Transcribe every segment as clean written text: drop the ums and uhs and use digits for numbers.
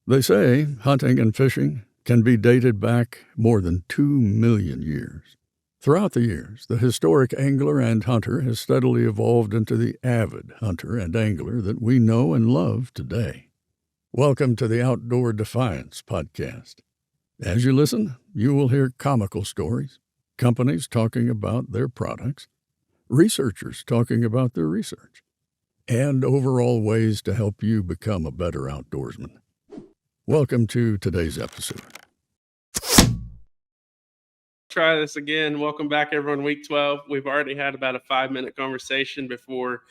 They say hunting and fishing can be dated back more than 2 million years. Throughout the years, the historic angler and hunter has steadily evolved into the avid hunter and angler that we know and love today. Welcome to the Outdoor Defiance podcast. As you listen, you will hear comical stories, companies talking about their products, researchers talking about their research, and overall ways to help you become a better outdoorsman. Welcome to today's episode. Try this again. Welcome back, everyone. Week 12. We've already had about a 5-minute conversation before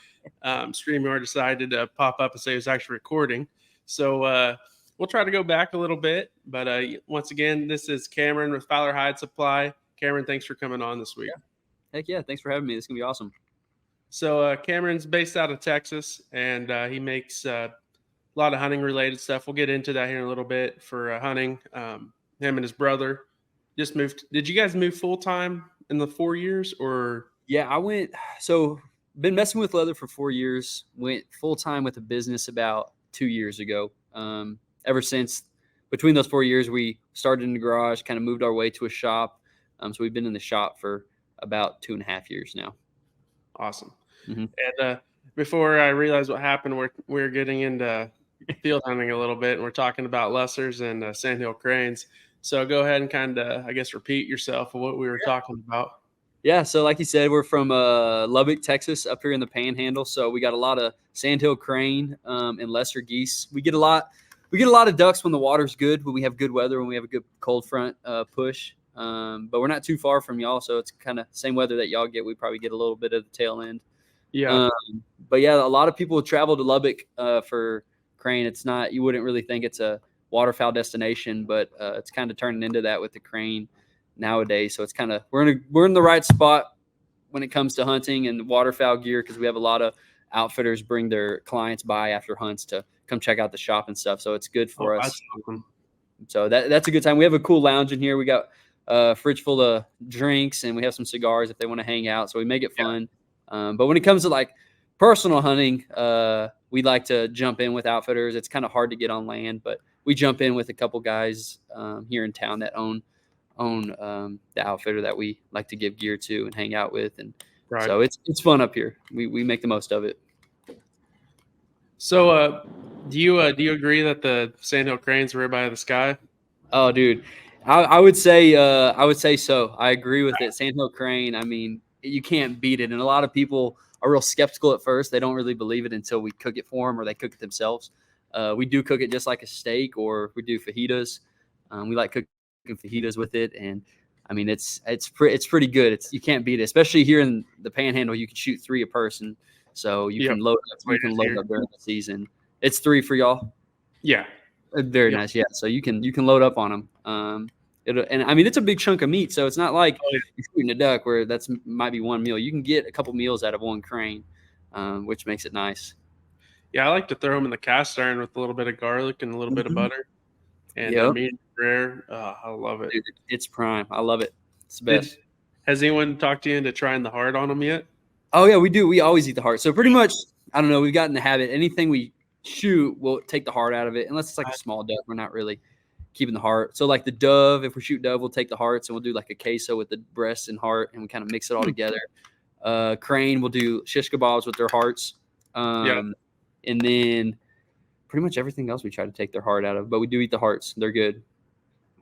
StreamYard decided to pop up and say it was actually recording. So we'll try to go back a little bit. But once again, this is Cameron with Fowler Hide Supply. Cameron, thanks for coming on this week. Heck yeah. Thanks for having me. This is going to be awesome. So Cameron's based out of Texas, and he makes a lot of hunting-related stuff. We'll get into that here in a little bit for hunting. Him and his brother just moved. Did you guys move full-time in the 4 years, or? Yeah, been messing with leather for 4 years, went full-time with a business about 2 years ago. Ever since, between those 4 years, we started in the garage, kind of moved our way to a shop. So we've been in the shop for about 2.5 years now. Awesome. Mm-hmm. And before I realized what happened, we're getting into field hunting a little bit, and we're talking about lessers and sandhill cranes. So go ahead and kind of, I guess, repeat yourself of what we were talking about. Yeah, so like you said, we're from Lubbock, Texas, up here in the Panhandle. So we got a lot of sandhill crane and lesser geese. We get a lot of ducks when the water's good, when we have good weather, when we have a good cold front push. But we're not too far from y'all, so it's kind of same weather that y'all get. We probably get a little bit of the tail end. Yeah. But yeah, a lot of people travel to Lubbock for crane. It's not, you wouldn't really think it's a waterfowl destination, but it's kind of turning into that with the crane nowadays. So it's kind of, we're in the right spot when it comes to hunting and waterfowl gear, because we have a lot of outfitters bring their clients by after hunts to come check out the shop and stuff. So it's good for us. That's awesome. So that's a good time. We have a cool lounge in here. We got a fridge full of drinks, and we have some cigars if they want to hang out. So we make it fun. But when it comes to like personal hunting, we like to jump in with outfitters. It's kind of hard to get on land, but we jump in with a couple guys here in town that own the outfitter that we like to give gear to and hang out with. And so it's fun up here. We make the most of it. So do you agree that the sandhill cranes are by the sky? Oh, dude, I would say so. I agree with it. Sandhill crane, I mean, you can't beat it. And a lot of people are real skeptical at first. They don't really believe it until we cook it for them or they cook it themselves. We do cook it just like a steak, or we do fajitas. We like cooking fajitas with it, and I mean it's pretty good. You can't beat it, especially here in the Panhandle. You can shoot 3 a person, so you can load up. You can load up during the season. It's 3 for y'all. Yeah, very nice. Yeah, so you can load up on them. And I mean it's a big chunk of meat, so it's not like you're shooting a duck where that's might be one meal. You can get a couple meals out of one crane, which makes it nice. Yeah, I like to throw them in the cast iron with a little bit of garlic and a little bit of butter. And medium rare. I love it. Dude, it's prime. I love it. It's the best. Has anyone talked to you into trying the heart on them yet? Oh, yeah, we do. We always eat the heart. So pretty much, I don't know, we've gotten the habit. Anything we shoot, we'll take the heart out of it. Unless it's like a small duck, we're not really keeping the heart. So like the dove, if we shoot dove, we'll take the hearts and we'll do like a queso with the breast and heart, and we kind of mix it all together. Crane, we'll do shish kebabs with their hearts. And then pretty much everything else we try to take their heart out of, but we do eat the hearts. They're good.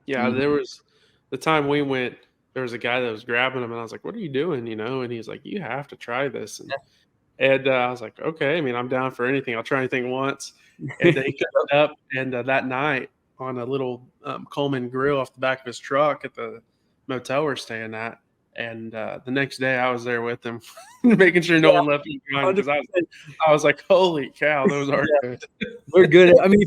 Yeah, There was the time we went, there was a guy that was grabbing them, and I was like, what are you doing? And he's like, you have to try this. And I was like, okay, I mean, I'm down for anything. I'll try anything once. And they cut up, and that night on a little Coleman grill off the back of his truck at the motel we're staying at. And the next day I was there with him, making sure no one left me behind, because I was like, holy cow, those are good. They're good. I mean,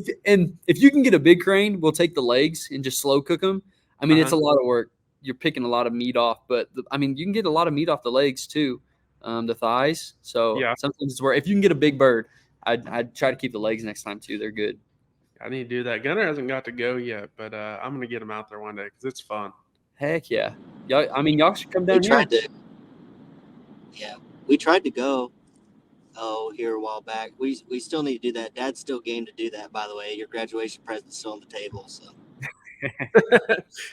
if you can get a big crane, we'll take the legs and just slow cook them. I mean, it's a lot of work. You're picking a lot of meat off, but I mean, you can get a lot of meat off the legs too, the thighs. So sometimes it's worth. If you can get a big bird, I'd try to keep the legs next time too. They're good. I need to do that. Gunner hasn't got to go yet, but I'm going to get him out there one day because it's fun. Heck yeah. Y'all should come down here. We tried to go. here a while back. We still need to do that. Dad's still game to do that, by the way. Your graduation present's still on the table. So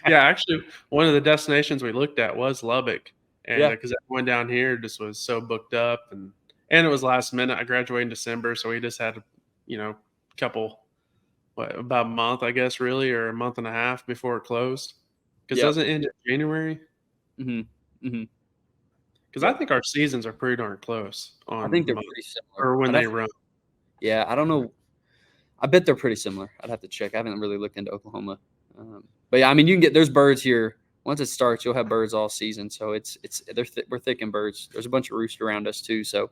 Yeah, actually, one of the destinations we looked at was Lubbock, and Yeah. because everyone down here just was so booked up, and it was last minute. I graduated in December, so we just had couple about a month, I guess, really, or a month and a half before it closed. Because Yep. doesn't it end in January? Mm-hmm. Mm-hmm. Because I think our seasons are pretty darn close on I think they're month, pretty similar. or when they run. Yeah, I don't know. I bet they're pretty similar. I'd have to check. I haven't really looked into Oklahoma. But yeah, I mean, there's birds here. Once it starts, you'll have birds all season. So we're thick in birds. There's a bunch of roosts around us too. So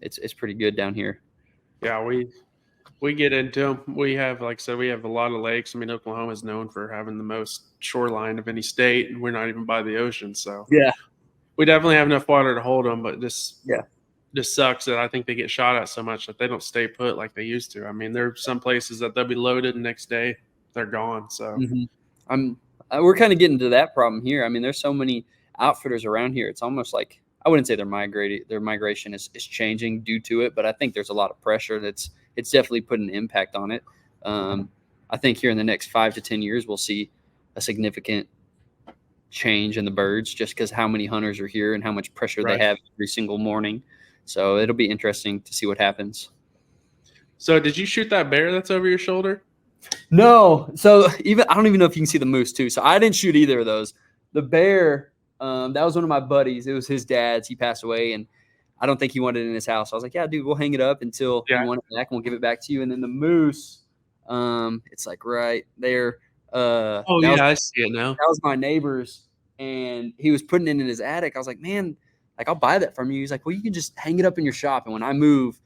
it's pretty good down here. Yeah, we get into them. We have, like I said, we have a lot of lakes. I mean, Oklahoma is known for having the most shoreline of any state, and we're not even by the ocean. So Yeah, we definitely have enough water to hold them, but just sucks that I think they get shot at so much that they don't stay put like they used to. I mean, there are some places that they'll be loaded and next day they're gone. So we're kind of getting to that problem here. I mean, there's so many outfitters around here. It's almost like, I wouldn't say their migration is changing due to it, but I think there's a lot of pressure it's definitely put an impact on it. I think here in the next 5 to 10 years, we'll see a significant change in the birds just because how many hunters are here and how much pressure they have every single morning. So it'll be interesting to see what happens. So did you shoot that bear that's over your shoulder? No. So I don't even know if you can see the moose too. So I didn't shoot either of those. The bear, that was one of my buddies. It was his dad's. He passed away, and I don't think he wanted it in his house. I was like, yeah, dude, we'll hang it up until you want it back, and we'll give it back to you. And then the moose, it's like right there. I see it now. That was my neighbor's, and he was putting it in his attic. I was like, man, like, I'll buy that from you. He's like, well, you can just hang it up in your shop, and when I move,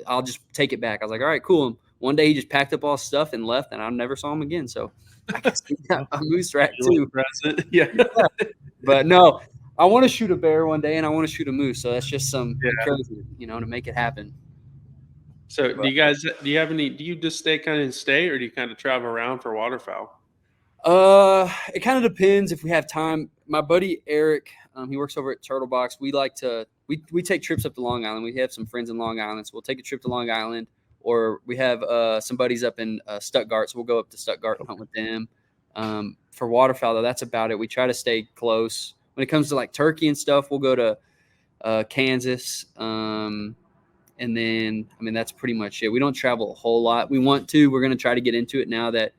I'll just take it back. I was like, all right, cool. And one day he just packed up all his stuff and left, and I never saw him again. So I guess he got a moose rat too. Yeah. But no, I want to shoot a bear one day, and I want to shoot a moose. So that's just some encouragement, to make it happen. So do you just stay kind of in state, or do you kind of travel around for waterfowl? It kind of depends if we have time. My buddy Eric, he works over at Turtle Box. We like to we take trips up to Long Island. We have some friends in Long Island, so we'll take a trip to Long Island, or we have some buddies up in Stuttgart, so we'll go up to Stuttgart and hunt with them. For waterfowl, though, that's about it. We try to stay close. When it comes to like turkey and stuff, we'll go to Kansas, and then that's pretty much it. We don't travel a whole lot. We want to. We're going to try to get into it now that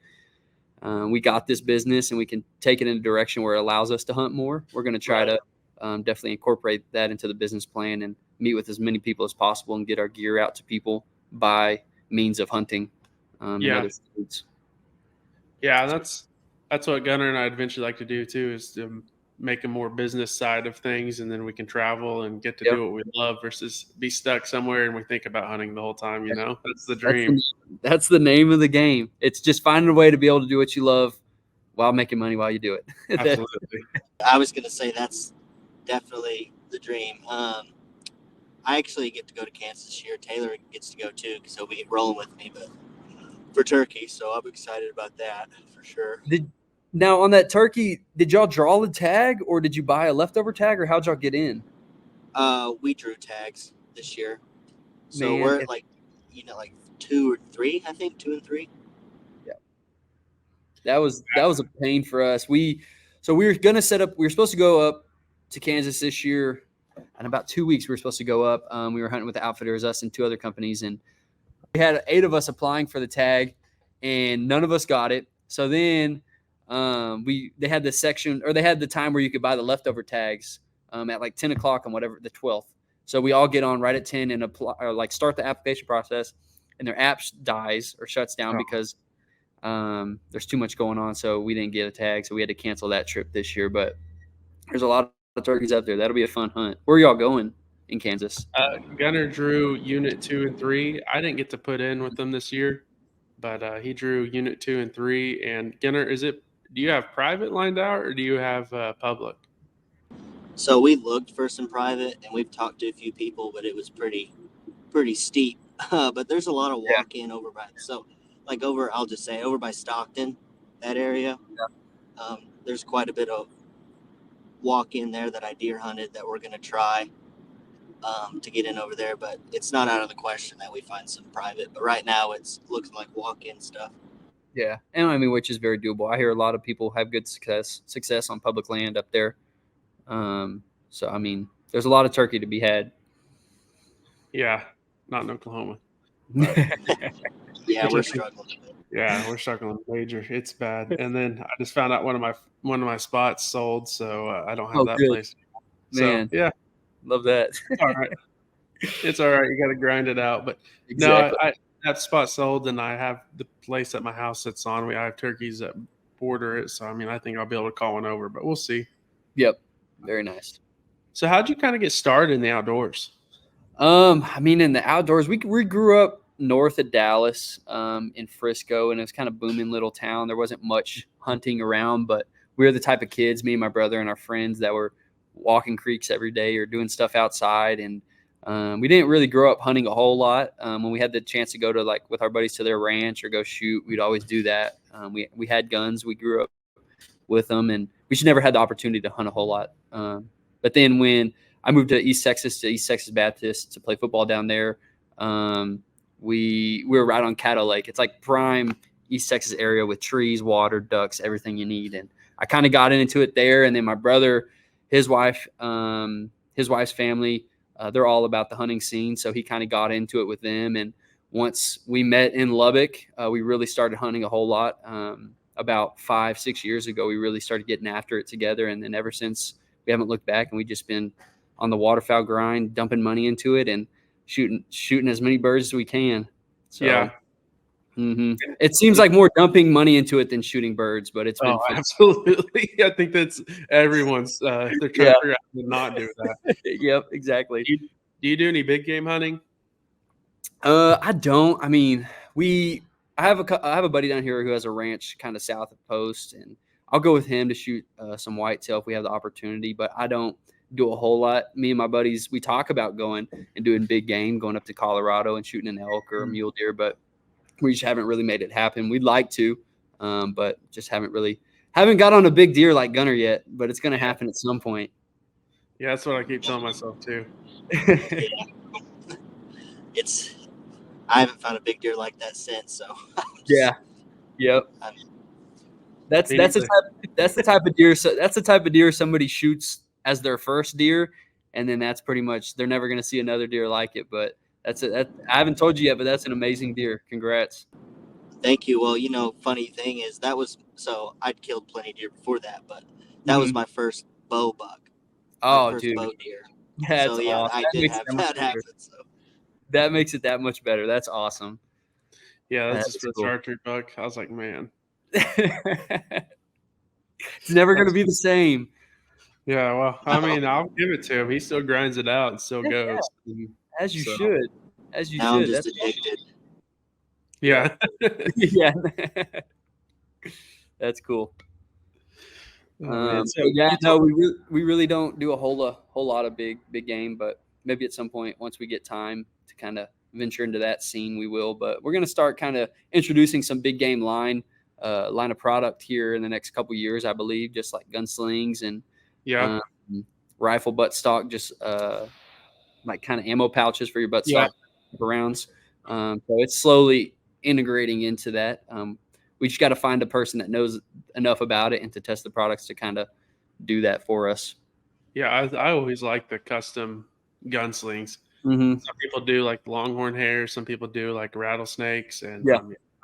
we got this business and we can take it in a direction where it allows us to hunt more. We're going to try to definitely incorporate that into the business plan and meet with as many people as possible and get our gear out to people by means of hunting. In other states. Yeah, that's what Gunnar and I eventually like to do too, is to make a more business side of things, and then we can travel and get to do what we love versus be stuck somewhere and we think about hunting the whole time. That's the dream. That's the name of the game. It's just finding a way to be able to do what you love while making money while you do it. Absolutely. I was going to say that's definitely the dream. I actually get to go to Kansas this year. Taylor gets to go too because he'll be rolling with me, but for turkey. So I'm excited about that for sure. Now, on that turkey, did y'all draw the tag, or did you buy a leftover tag, or how'd y'all get in? We drew tags this year. So we're at like 2 or 3, I think 2 and 3. Yeah. That was a pain for us. We were going to set up, we were supposed to go up to Kansas this year. In about 2 weeks, we were supposed to go up. We were hunting with the outfitters, us and 2 other companies, and we had 8 of us applying for the tag, and none of us got it. So then they had this section, or they had the time where you could buy the leftover tags at like 10 o'clock on whatever the 12th. So we all get on right at 10 and apply, or like start the application process, and their app dies or shuts down because there's too much going on. So we didn't get a tag, so we had to cancel that trip this year. But there's a lot of turkeys out there. That'll be a fun hunt. Where are y'all going in Kansas? Gunnar drew unit 2 and 3. I didn't get to put in with them this year, but he drew unit 2 and 3. And Gunnar, do you have private lined out, or do you have public? So we looked for some private, and we've talked to a few people, but it was pretty steep. But there's a lot of walk-in over by, I'll just say over by Stockton, that area. Yeah. There's quite a bit of walk-in there that I deer hunted that we're going to try. to get in over there, but it's not out of the question that we find some private. But right now, it's looking like walk-in stuff. Yeah, and I mean, which is very doable. I hear a lot of people have good success on public land up there. So I mean, there's a lot of turkey to be had. Yeah, not in Oklahoma. But Yeah, we're struggling. Yeah, we're struggling major. It's bad. And then I just found out one of my spots sold, so I don't have that good. place anymore. Man, So yeah, love that. it's all right. It's all right. You got to grind it out. But Exactly. no, I that spot sold, and I have the place that my house sits on. I have turkeys that border it, so I mean, I think I'll be able to call one over, but we'll see. Yep, very nice. So how'd you kind of get started in the outdoors? I mean, in the outdoors, we grew up north of Dallas, in Frisco, and it was kind of booming little town. There wasn't much hunting around, but we were the type of kids, me and my brother and our friends, that were walking creeks every day or doing stuff outside. And we didn't really grow up hunting a whole lot. When we had the chance to go to, like, with our buddies to their ranch or go shoot, we'd always do that. We had guns. We grew up with them, and we just never had the opportunity to hunt a whole lot. But then when I moved to East Texas Baptist to play football down there, we were right on Caddo Lake. It's like prime East Texas area with trees, water, ducks, everything you need. And I kind of got into it there. And then my brother, his wife's family, they're all about the hunting scene. So he kind of got into it with them. And once we met in Lubbock, we really started hunting a whole lot. About 5-6 years ago, we really started getting after it together. And then ever since, we haven't looked back, and we've just been on the waterfowl grind, dumping money into it and shooting as many birds as we can. So, Yeah. It seems like more dumping money into it than shooting birds, but it's been fun. Absolutely. I think that's everyone's. They're trying to figure out how to not do that. Yep, exactly. Do you do any big game hunting? I don't. I mean, I have a buddy down here who has a ranch kind of south of Post, and I'll go with him to shoot some whitetail if we have the opportunity. But I don't do a whole lot. Me and my buddies, we talk about going and doing big game, going up to Colorado and shooting an elk or a mule deer, but we just haven't really made it happen. We'd like to, but just haven't got on a big deer like Gunner yet, but it's going to happen at some point. Yeah, that's what I keep telling myself too. I haven't found a big deer like that since. So yeah, yep. That's the type of deer. So that's the type of deer somebody shoots as their first deer, and then that's pretty much, they're never going to see another deer like it. But I haven't told you yet, but that's an amazing deer. Congrats. Thank you. Well, funny thing is so I'd killed plenty of deer before that, but that was my first bow buck. Oh, first dude, bow deer. That's so yeah, awesome. I did have that happen. So that makes it that much better. That's awesome. Yeah, that's the cool. archery buck. I was like, man, it's never going to be the same. Yeah, well, I mean, I'll give it to him. He still grinds it out and still goes. As you should. As you now should. I'm just addicted. Yeah. Yeah. That's cool. We really don't do a whole lot of big game, but maybe at some point, once we get time to kind of venture into that scene, we will. But we're going to start kind of introducing some big game line of product here in the next couple years, I believe, just like gunslings and rifle buttstock, just like kind of ammo pouches for your buttstock rounds. So it's slowly integrating into that. We just got to find a person that knows enough about it and to test the products to kind of do that for us. Yeah, I always like the custom gunslings. Mm-hmm. Some people do like longhorn hair. Some people do like rattlesnakes. And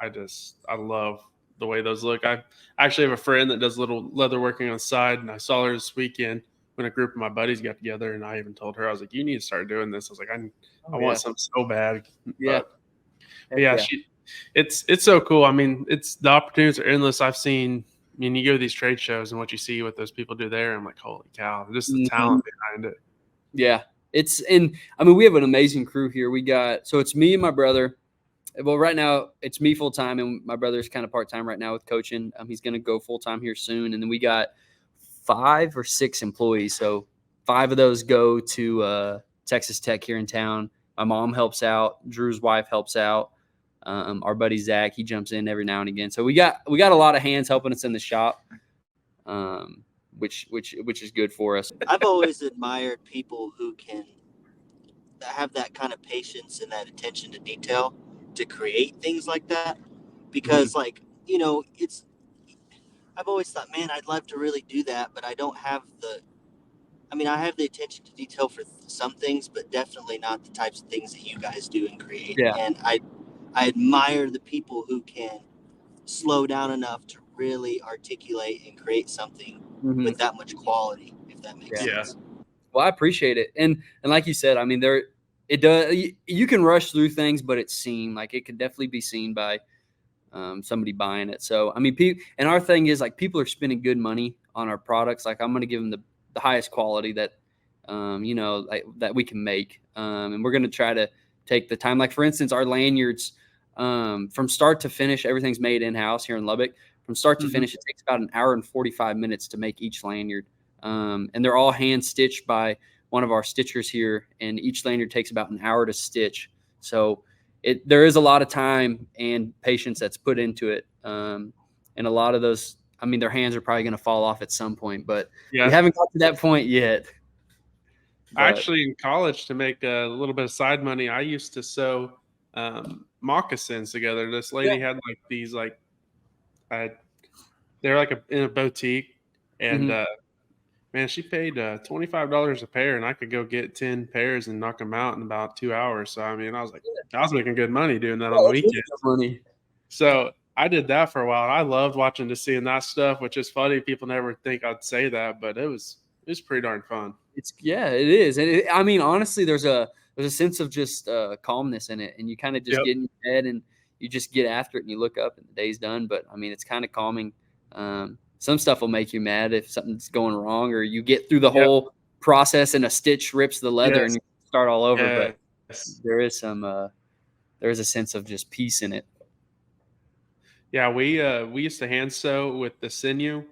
I love the way those look. I actually have a friend that does little leather working on the side, and I saw her this weekend when a group of my buddies got together, and I even told her, I was like, you need to start doing this. I was like, I want something so bad. Yeah. But it's so cool. I mean, the opportunities are endless. I mean, you go to these trade shows and what you see what those people do there, I'm like, holy cow, just the talent behind it. Yeah. We have an amazing crew here. It's me and my brother. Well, right now it's me full time, and my brother's kind of part time right now with coaching. He's going to go full time here soon, and then we got 5 or 6 employees. So 5 of those go to Texas Tech here in town. My mom helps out. Drew's wife helps out. Our buddy Zach, he jumps in every now and again. So we got a lot of hands helping us in the shop, which is good for us. I've always admired people who can have that kind of patience and that attention to detail to create things like that, Mm-hmm. because I've always thought, man, I'd love to really do that, but I don't have I have the attention to detail for some things, but definitely not the types of things that you guys do and create. Yeah. And I admire the people who can slow down enough to really articulate and create something with that much quality, if that makes Yeah. sense. Well, I appreciate it. And like you said, I mean, it does, you can rush through things, but it's seen, like it could definitely be seen by somebody buying it. So, I mean, and our thing is like people are spending good money on our products. Like I'm going to give them the highest quality that, like, that we can make. And we're going to try to take the time. Like for instance, our lanyards, from start to finish, everything's made in-house here in Lubbock. From start to finish, it takes about an hour and 45 minutes to make each lanyard. And they're all hand stitched by one of our stitchers here. And each lanyard takes about an hour to stitch. So there is a lot of time and patience that's put into it. And a lot of those, I mean, their hands are probably going to fall off at some point, but we haven't got to that point yet. Actually, in college, to make a little bit of side money, I used to sew moccasins together. This lady had like these, like, they're like in a boutique, and man, she paid $25 a pair, and I could go get 10 pairs and knock them out in about 2 hours. So I mean, I was like, I was making good money doing that on the weekends. Money. So I did that for a while. I loved watching seeing that stuff, which is funny. People never think I'd say that, but it was pretty darn fun. It is. And I mean, honestly, there's a sense of just calmness in it, and you kind of just get in your head and you just get after it and you look up and the day's done. But I mean, it's kind of calming. Some stuff will make you mad if something's going wrong, or you get through the whole process and a stitch rips the leather and you start all over. But there is a sense of just peace in it. Yeah, we used to hand sew with the sinew.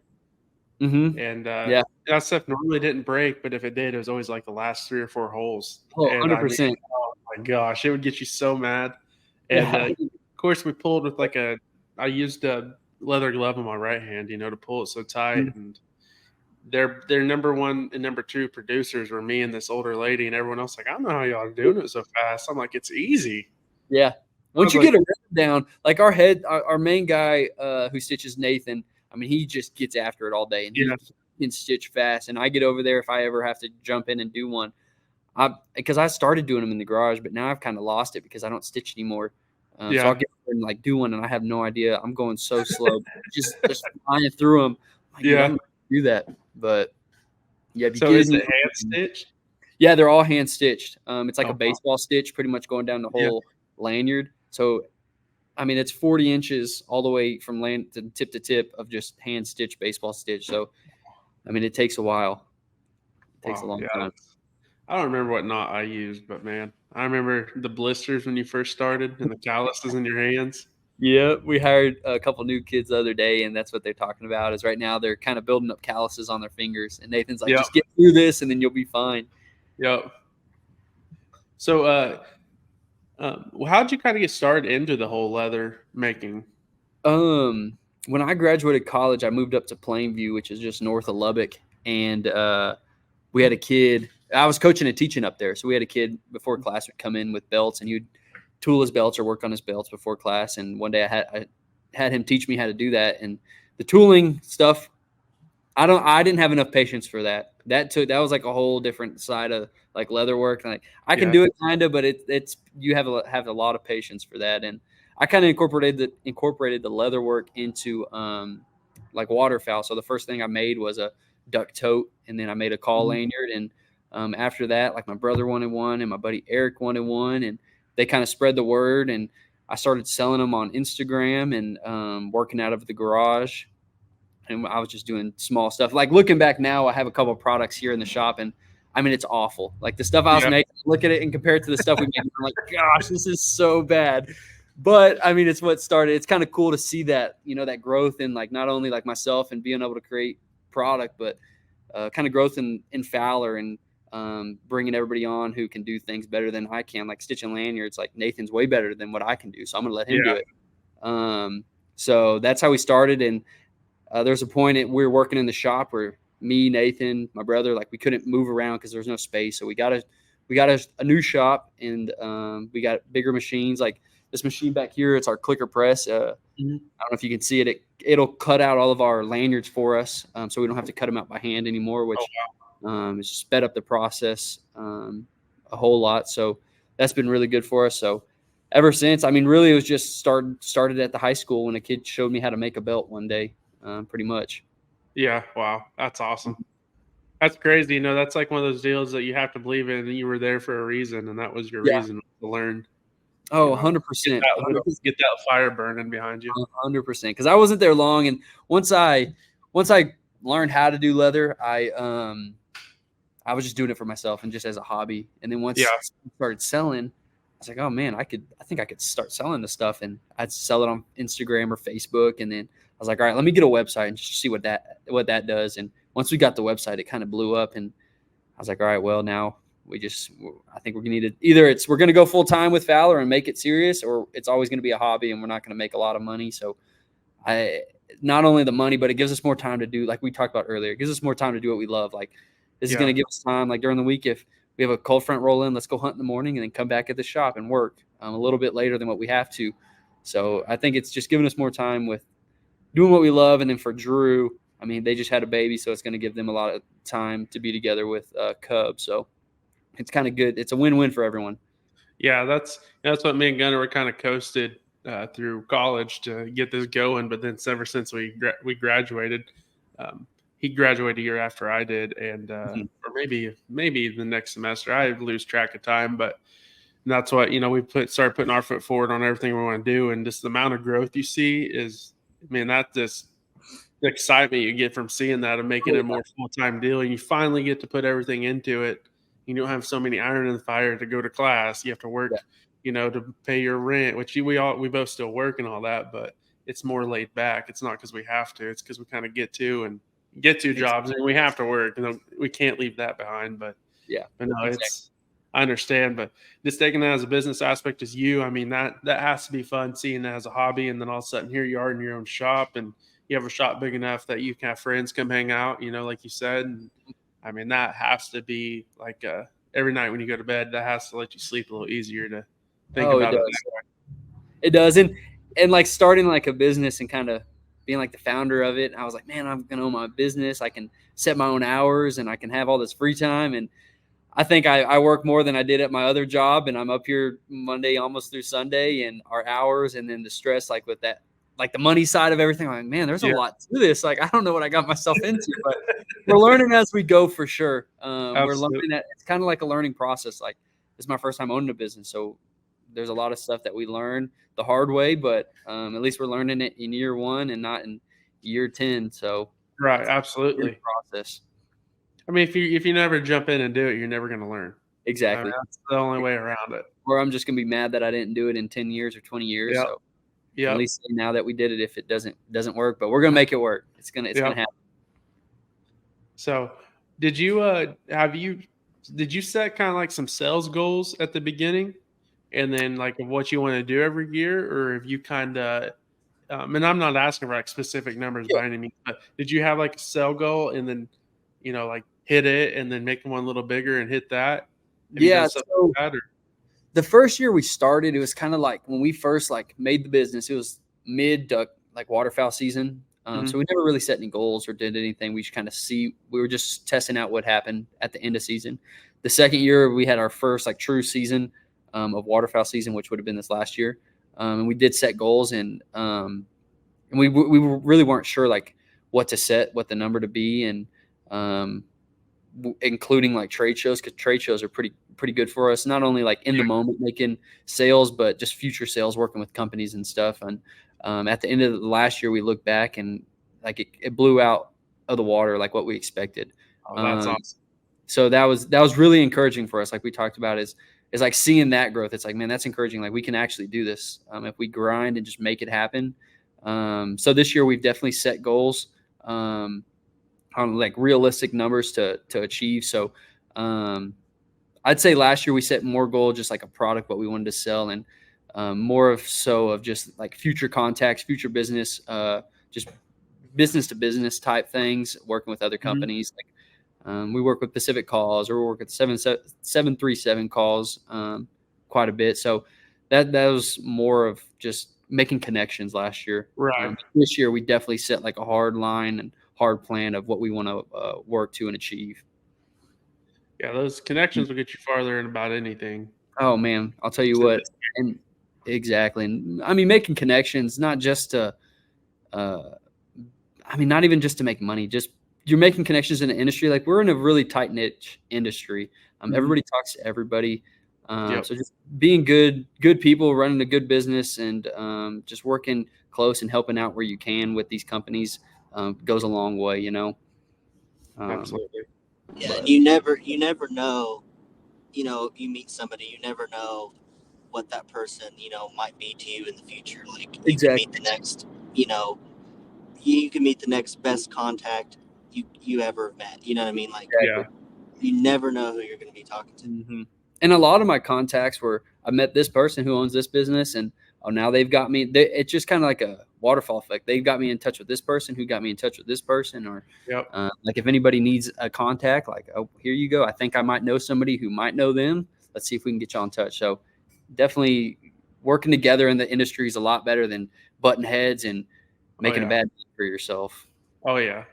And that stuff normally didn't break, but if it did, it was always like the last 3 or 4 holes. Oh, and 100%. I mean, oh my gosh, it would get you so mad. And of course, we pulled with I used a leather glove on my right hand, to pull it so tight. And their number 1 and number 2 producers were me and this older lady, and everyone else like, I don't know how y'all are doing it so fast. I'm like, it's easy. Yeah. Once you get a rhythm down, like our main guy who stitches, Nathan, I mean, he just gets after it all day, and he can stitch fast. And I get over there if I ever have to jump in and do one, because I started doing them in the garage, but now I've kind of lost it because I don't stitch anymore. So I'll get over and like do one, and I have no idea. I'm going so slow, just flying through them. Like, I'm gonna do that, but So is it hand stitched? Yeah, they're all hand stitched. It's like a baseball stitch, pretty much going down the whole lanyard. So, I mean, it's 40 inches all the way from tip to tip of just hand stitched baseball stitch. So, I mean, it takes a while. It takes a long time. I don't remember what knot I used, but man, I remember the blisters when you first started and the calluses in your hands. Yeah, we hired a couple new kids the other day, and that's what they're talking about. Is right now they're kind of building up calluses on their fingers, and Nathan's like, "Just get through this, and then you'll be fine." Yep. So, how'd you kind of get started into the whole leather making? When I graduated college, I moved up to Plainview, which is just north of Lubbock, and we had a kid. I was coaching and teaching up there, so we had a kid before class would come in with belts, and he'd tool his belts or work on his belts before class. And one day I had him teach me how to do that. And the tooling stuff, I didn't have enough patience for that. That was like a whole different side of like leather work. Like I can do it kind of, but it's you have a lot of patience for that. And I kind of incorporated the leather work into like waterfowl. So the first thing I made was a duck tote, and then I made a call lanyard. And after that, like my brother wanted one, and my buddy Eric wanted one, and they kind of spread the word, and I started selling them on Instagram and working out of the garage. And I was just doing small stuff. Like looking back now, I have a couple of products here in the shop, and I mean, it's awful. Like the stuff I was making, look at it and compare it to the stuff we made. I'm like, gosh, this is so bad. But I mean, it's what started. It's kind of cool to see that, that growth in like not only like myself and being able to create product, but kind of growth in Fowler and bringing everybody on who can do things better than I can, like stitching lanyards. Like Nathan's way better than what I can do, so I'm gonna let him do it. So that's how we started. And there's a point we were working in the shop where me, Nathan, my brother, like we couldn't move around because there was no space. So we got we got a new shop, and we got bigger machines. Like this machine back here, it's our clicker press. I don't know if you can see it. It'll cut out all of our lanyards for us, so we don't have to cut them out by hand anymore, which it's sped up the process a whole lot. So that's been really good for us. So ever since, I mean, really, it was just started at the high school when a kid showed me how to make a belt one day, pretty much. Yeah. Wow. That's awesome. That's crazy. You know, that's like one of those deals that you have to believe in, and you were there for a reason, and that was your reason to learn. Oh, 100%. Get that fire burning behind you. 100%. Because I wasn't there long, and once I learned how to do leather, I was just doing it for myself and just as a hobby. And then once I started selling, I was like, oh man, I think I could start selling this stuff, and I'd sell it on Instagram or Facebook. And then I was like, all right, let me get a website and just see what that does. And once we got the website, it kind of blew up, and I was like, all right, well, now I think we're going to need to either we're going to go full time with Fowler and make it serious, or it's always going to be a hobby and we're not going to make a lot of money. So not only the money, but it gives us more time to do, like we talked about earlier, it gives us more time to do what we love. Like this is going to give us time, like during the week, if we have a cold front roll in, let's go hunt in the morning and then come back at the shop and work a little bit later than what we have to. So I think it's just giving us more time with doing what we love. And then for Drew, I mean, they just had a baby, so it's going to give them a lot of time to be together with Cub. So it's kind of good. It's a win-win for everyone. Yeah, that's what me and Gunnar were kind of coasted through college to get this going. But then ever since we graduated, he graduated a year after I did, and or maybe the next semester. I lose track of time, but that's what we started putting our foot forward on everything we want to do, and just the amount of growth you see is, man, that just the excitement you get from seeing that and making it a more full-time deal, and you finally get to put everything into it. You don't have so many iron in the fire to go to class. You have to work, to pay your rent, which we both still work and all that, but it's more laid back. It's not because we have to. It's because we kind of get to jobs, and we have to work. We can't leave that behind. But I understand. But just taking that as a business aspect as I mean, that has to be fun, seeing that as a hobby, and then all of a sudden here you are in your own shop, and you have a shop big enough that you can have friends come hang out, like you said. And I mean, that has to be like every night when you go to bed, that has to let you sleep a little easier to think about it. It does. And like starting like a business and kind of being like the founder of it, I was like, man, I'm going to own my business. I can set my own hours and I can have all this free time. And I think I work more than I did at my other job. And I'm up here Monday almost through Sunday, and our hours, and then the stress, like with that, like the money side of everything. I'm like, man, there's a lot to this. Like, I don't know what I got myself into, but we're learning as we go for sure. We're learning that it's kind of like a learning process. Like, this is my first time owning a business. So there's a lot of stuff that we learn the hard way, but at least we're learning it in year 1 and not in year 10. So right. Absolutely. Process. I mean, if you never jump in and do it, you're never going to learn. Exactly. I mean, that's the only way around it. Or I'm just going to be mad that I didn't do it in 10 years or 20 years. Yep. So at least now that we did it, if it doesn't work, but we're going to make it work. It's going to happen. So did you set kind of like some sales goals at the beginning, and then like of what you want to do every year, or have you kind of, and I'm not asking for like specific numbers by any means, but did you have like a sell goal and then, like hit it and then make one a little bigger and hit that? So the first year we started, it was kind of like when we first like made the business, it was mid duck, like waterfowl season. So we never really set any goals or did anything. We just kind of we were just testing out what happened at the end of season. The second year we had our first like true season of waterfowl season, which would have been this last year. And we did set goals, and we really weren't sure like what to set, what the number to be, and including like trade shows, because trade shows are pretty good for us, not only like in the moment making sales, but just future sales, working with companies and stuff. And at the end of the last year, we looked back and like it blew out of the water like what we expected. Oh, that's awesome. So that was really encouraging for us. Like we talked about, is like seeing that growth. It's like, man, that's encouraging. Like we can actually do this if we grind and just make it happen. So this year we've definitely set goals on like realistic numbers to achieve. So I'd say last year we set more goal, just like a product, what we wanted to sell, and more of just like future contacts, future business, just business to business type things, working with other companies. Like We work with Pacific Calls, or we work with 737 Calls quite a bit. So that was more of just making connections last year. Right. This year, we definitely set like a hard line and hard plan of what we want to work to and achieve. Yeah, those connections will get you farther in about anything. Oh man, I'll tell you what, and exactly. And I mean, making connections, not just to, not even just to make money, just you're making connections in the industry. Like we're in a really tight niche industry. Everybody talks to everybody. So just being good people, running a good business, and just working close and helping out where you can with these companies goes a long way, you know. Absolutely. Yeah, and you never know. You know, if you meet somebody, you never know what that person, you know, might be to you in the future. Like you can meet the next, you know, you can meet the next best contact you ever met. You know what I mean? Like you never know who you're going to be talking to. Mm-hmm. And a lot of my contacts were, I met this person who owns this business, and now they've got me. It's just kind of like a waterfall effect. They've got me in touch with this person who got me in touch with this person, or like if anybody needs a contact, like, oh, here you go. I think I might know somebody who might know them. Let's see if we can get you in touch. So definitely working together in the industry is a lot better than butting heads and making a bad deal for yourself. Oh yeah.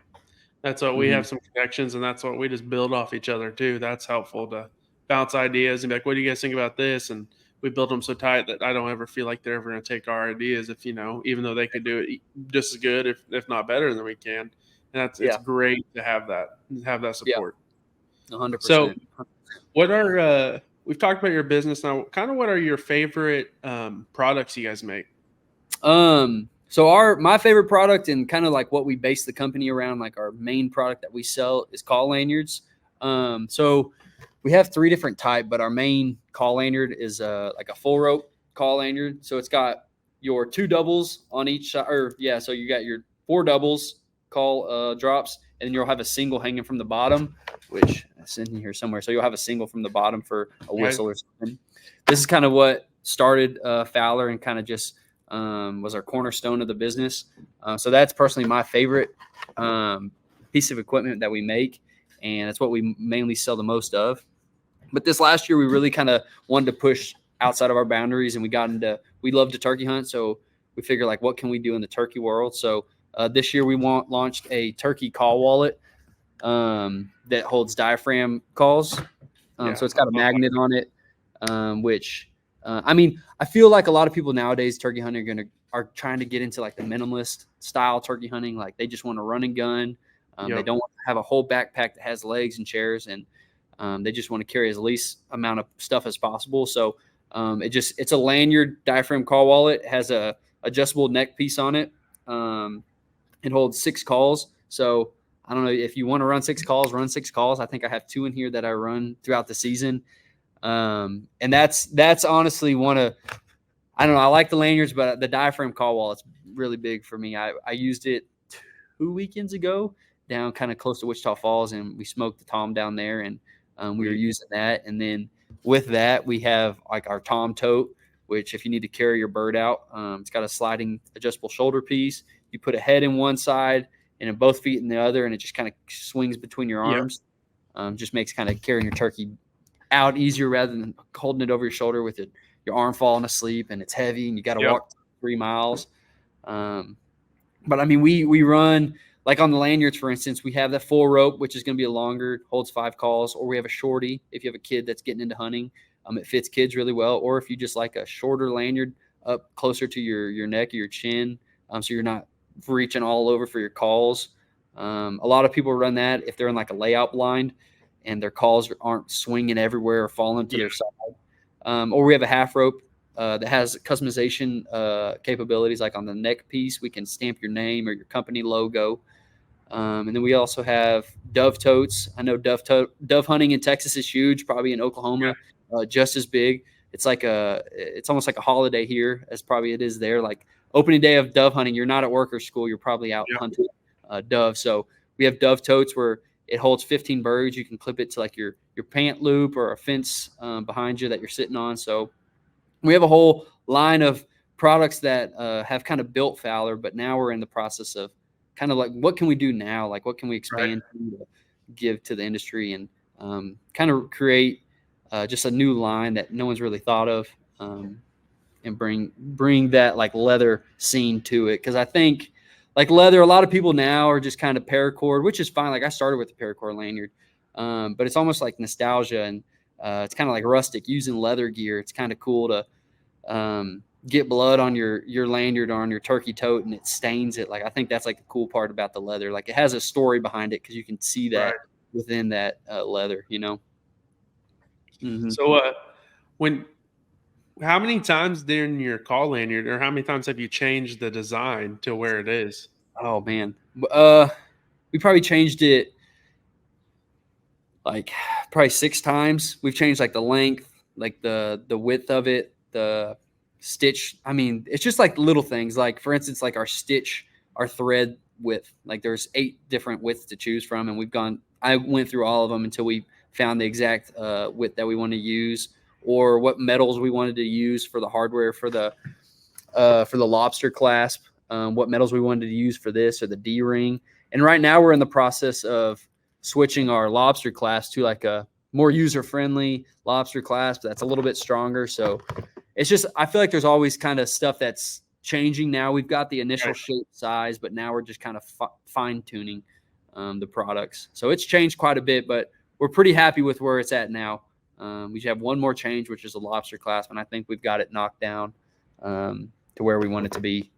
That's what we have, some connections, and that's what we just build off each other too. That's helpful to bounce ideas and be like, what do you guys think about this? And we build them so tight that I don't ever feel like they're ever going to take our ideas, if, you know, even though they could do it just as good, if not better than we can. And it's great to have that support. 100%. So what are, we've talked about your business now, kind of what are your favorite products you guys make? So my favorite product, and kind of like what we base the company around, like our main product that we sell, is call lanyards. So we have 3 different types, but our main call lanyard is like a full rope call lanyard. So it's got your 2 doubles on each side, so you got your 4 doubles call drops, and then you'll have a single hanging from the bottom, which is in here somewhere. So you'll have a single from the bottom for a whistle or something. This is kind of what started Fowler, and kind of just was our cornerstone of the business. So that's personally my favorite piece of equipment that we make, and that's what we mainly sell the most of. But this last year, we really kind of wanted to push outside of our boundaries, and we love to turkey hunt. So we figured, like, what can we do in the turkey world? So this year we launched a turkey call wallet that holds diaphragm calls. So it's got a magnet on it, which I feel like a lot of people nowadays turkey hunting are trying to get into like the minimalist style turkey hunting. Like they just want to run and gun. They don't want to have a whole backpack that has legs and chairs, and they just want to carry as least amount of stuff as possible. So it's a lanyard diaphragm call wallet. It has a adjustable neck piece on it. It holds 6 calls. So I don't know if you want to run 6 calls, run 6 calls. I think I have 2 in here that I run throughout the season. And that's honestly I don't know. I like the lanyards, but the diaphragm call wallet's really big for me. I used it 2 weekends ago down kind of close to Wichita Falls, and we smoked the tom down there, and we were using that. And then with that, we have like our tom tote, which if you need to carry your bird out, it's got a sliding adjustable shoulder piece. You put a head in one side and then both feet in the other, and it just kind of swings between your arms. Just makes kind of carrying your turkey out easier rather than holding it over your shoulder with your arm falling asleep, and it's heavy and you got to walk 3 miles. But I mean, we run like on the lanyards, for instance, we have that full rope, which is going to be a longer, holds 5 calls, or we have a shorty. If you have a kid that's getting into hunting, it fits kids really well. Or if you just like a shorter lanyard up closer to your neck or your chin, so you're not reaching all over for your calls. A lot of people run that if they're in like a layout blind and their calls aren't swinging everywhere or falling to their side. Or we have a half rope that has customization capabilities, like on the neck piece, we can stamp your name or your company logo. And then we also have dove totes. I know dove hunting in Texas is huge, probably in Oklahoma, just as big. It's like it's almost like a holiday here, as probably it is there. Like opening day of dove hunting, you're not at work or school, you're probably out hunting dove. So we have dove totes where it holds 15 birds. You can clip it to like your pant loop or a fence behind you that you're sitting on. So we have a whole line of products that have kind of built Fowler, but now we're in the process of kind of like, what can we do now? Like, what can we expand to give to the industry and kind of create just a new line that no one's really thought of, and bring that like leather scene to it. Because I think like leather, a lot of people now are just kind of paracord, which is fine. Like I started with the paracord lanyard, but it's almost like nostalgia, and it's kind of like rustic using leather gear. It's kind of cool to get blood on your lanyard or on your turkey tote and it stains it. Like I think that's like the cool part about the leather. Like it has a story behind it because you can see that within that leather, you know. Mm-hmm. So how many times during your call lanyard, or how many times have you changed the design to where it is? Oh man, we probably changed it like probably 6 times. We've changed like the length, like the width of it, the stitch. I mean, it's just like little things. Like for instance, like our stitch, our thread width. Like there's 8 different widths to choose from, and I went through all of them until we found the exact width that we want to use, or what metals we wanted to use for the hardware for the lobster clasp, what metals we wanted to use for this, or the D-ring. And right now we're in the process of switching our lobster clasp to like a more user-friendly lobster clasp that's a little bit stronger. So it's just, I feel like there's always kind of stuff that's changing now. We've got the initial shape, size, but now we're just kind of fine-tuning the products. So it's changed quite a bit, but we're pretty happy with where it's at now. We have one more change, which is a lobster clasp, and I think we've got it knocked down to where we want it to be.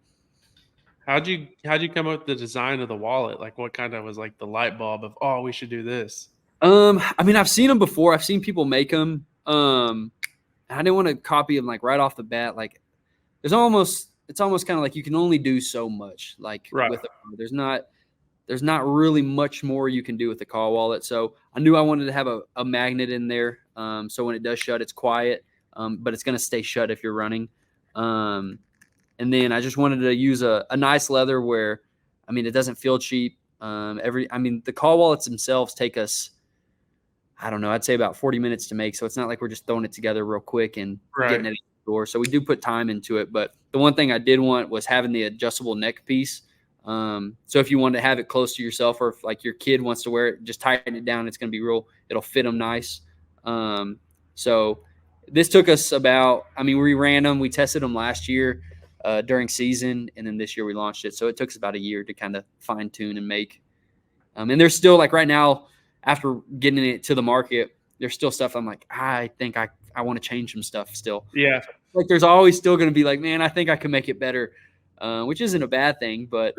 How'd you come up with the design of the wallet? Like what kind of was like the light bulb of, oh, we should do this? I mean, I've seen them before. I've seen people make them. I didn't want to copy them like right off the bat. Like it's almost kind of like you can only do so much. Like with there's not really much more you can do with the call wallet. So I knew I wanted to have a magnet in there. So when it does shut, it's quiet, but it's going to stay shut if you're running. And then I just wanted to use a nice leather where, I mean, it doesn't feel cheap. The call wallets themselves take us, I don't know, I'd say about 40 minutes to make. So it's not like we're just throwing it together real quick and getting it in the door. So we do put time into it. But the one thing I did want was having the adjustable neck piece. So if you want to have it close to yourself, or if like your kid wants to wear it, just tighten it down. It's going to be it'll fit them nice. So this took us we ran them, we tested them last year during season. And then this year we launched it. So it took us about a year to kind of fine tune and make, and there's still like right now, after getting it to the market, there's still stuff I'm like, I think I want to change some stuff still. Yeah. Like there's always still going to be like, man, I think I can make it better. Which isn't a bad thing, but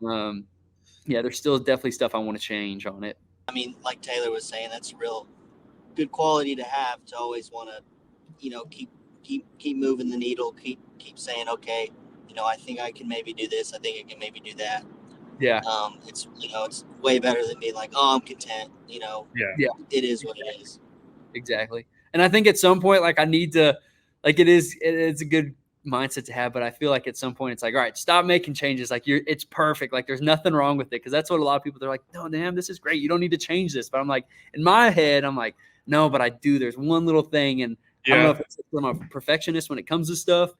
there's still definitely stuff I want to change on it. I mean, like Taylor was saying, that's real good quality to have, to always want to, keep moving the needle, keep saying, okay, I think I can maybe do this. I think I can maybe do that. Yeah. It's, it's way better than being like, oh, I'm content, Yeah. It is what it is. Exactly. And I think at some point, like I need to, like it's a good mindset to have, but I feel like at some point it's like, all right, stop making changes. Like it's perfect. Like there's nothing wrong with it. Cause that's what a lot of people, they're like, no, damn, this is great. You don't need to change this. But I'm like, in my head, I'm like, no, but I do. There's one little thing. And I don't know if it's I'm a perfectionist when it comes to stuff.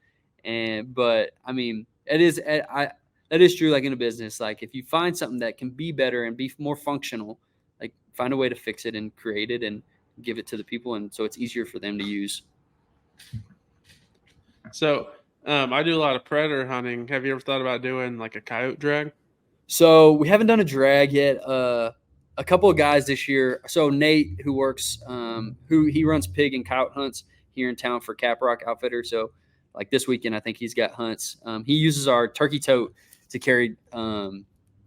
But I mean, that is true. Like in a business, like if you find something that can be better and be more functional, like find a way to fix it and create it and give it to the people. And so it's easier for them to use. So I do a lot of predator hunting. Have you ever thought about doing like a coyote drag? So we haven't done a drag yet. A couple of guys this year. So Nate, who works, he runs pig and coyote hunts here in town for Caprock Outfitter. So like this weekend, I think he's got hunts. He uses our turkey tote to carry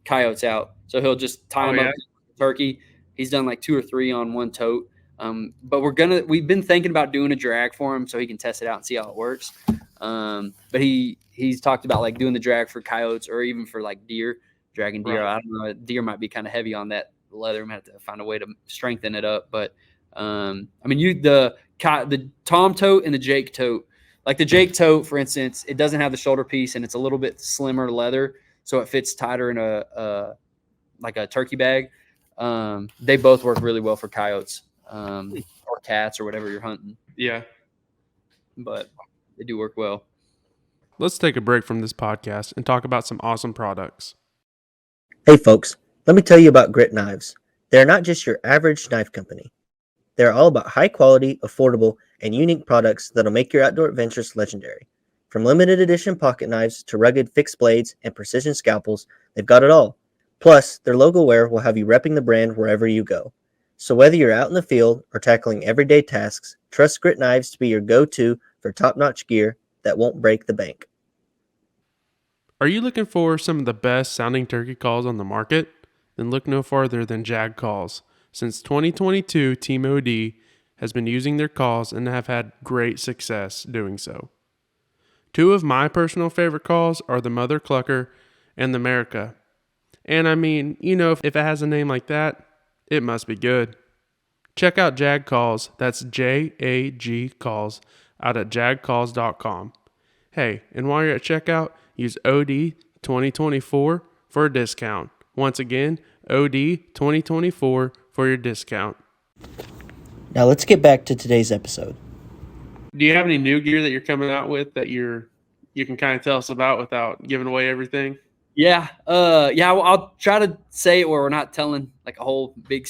coyotes out. So he'll just tie them up to the turkey. He's done like 2 or 3 on one tote. But we've been thinking about doing a drag for him so he can test it out and see how it works. But he's talked about like doing the drag for coyotes or even for like deer, dragging deer. Right. I don't know. Deer might be kind of heavy on that leather. Might have to find a way to strengthen it up. But the Tom tote and the Jake tote, like the Jake tote, for instance, it doesn't have the shoulder piece and it's a little bit slimmer leather, so it fits tighter in a turkey bag. They both work really well for coyotes. Or cats or whatever you're hunting. Yeah. But they do work well. Let's take a break from this podcast and talk about some awesome products. Hey folks, let me tell you about GritKnives. They're not just your average knife company. They're all about high quality, affordable, and unique products that'll make your outdoor adventures legendary. From limited edition pocket knives to rugged fixed blades and precision scalpels, they've got it all. Plus, their logo wear will have you repping the brand wherever you go. So whether you're out in the field or tackling everyday tasks, trust GritKnives to be your go-to for top-notch gear that won't break the bank. Are you looking for some of the best sounding turkey calls on the market? Then look no farther than JAG Calls. Since 2022, Team OD has been using their calls and have had great success doing so. Two of my personal favorite calls are the Mother Clucker and the America. And I mean, if it has a name like that, it must be good. Check out JAG Calls, that's JAG Calls, out at jagcalls.com. Hey, and while you're at checkout, use OD 2024 for a discount. Once again, OD 2024 for your discount. Now let's get back to today's episode. Do you have any new gear that you're coming out with that you can kind of tell us about without giving away everything? Yeah. I'll try to say it where we're not telling like a whole big.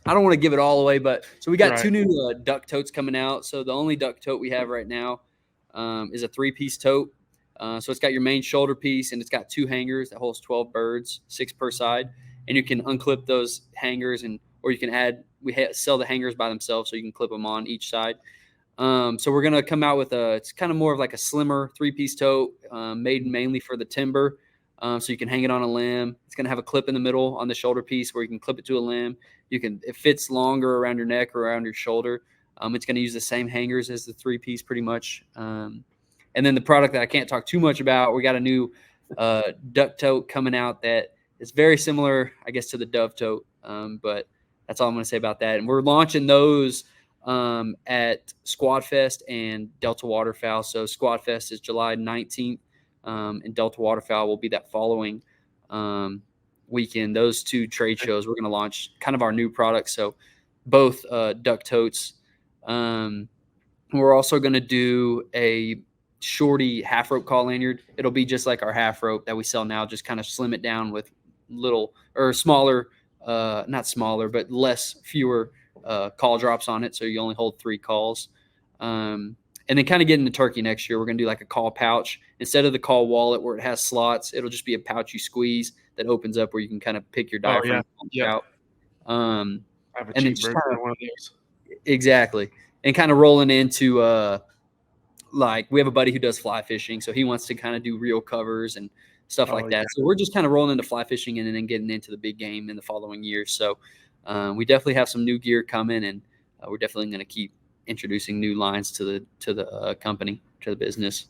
I don't want to give it all away, but so we got two new duck totes coming out. So the only duck tote we have right now is a 3-piece tote. So it's got your main shoulder piece, and it's got 2 hangers that holds 12 birds, 6 per side, and you can unclip those hangers, or you can add. We sell the hangers by themselves, so you can clip them on each side. So we're gonna come out with it's kind of more of like a slimmer 3-piece tote, made mainly for the timber. So you can hang it on a limb. It's going to have a clip in the middle on the shoulder piece where you can clip it to a limb. It fits longer around your neck or around your shoulder. It's going to use the same hangers as the 3-piece pretty much. And then the product that I can't talk too much about, we got a new duck tote coming out that is very similar, I guess, to the dove tote. But that's all I'm going to say about that. And we're launching those at Squad Fest and Delta Waterfowl. So Squad Fest is July 19th. And Delta Waterfowl will be that following weekend. Those 2 trade shows, we're going to launch kind of our new products. So both duck totes. We're also going to do a shorty half rope call lanyard. It'll be just like our half rope that we sell now, just kind of slim it down with smaller, not smaller, but fewer call drops on it. So you only hold 3 calls. And then kind of get into turkey next year, we're going to do like a call pouch. Instead of the call wallet where it has slots, it'll just be a pouch you squeeze that opens up where you can kind of pick your diaphragm out. I have a cheap version of one of those. Exactly. And kind of rolling into like we have a buddy who does fly fishing, so he wants to kind of do reel covers and stuff like that. So we're just kind of rolling into fly fishing and then getting into the big game in the following year. So we definitely have some new gear coming, and we're definitely going to keep introducing new lines to the company, to the business.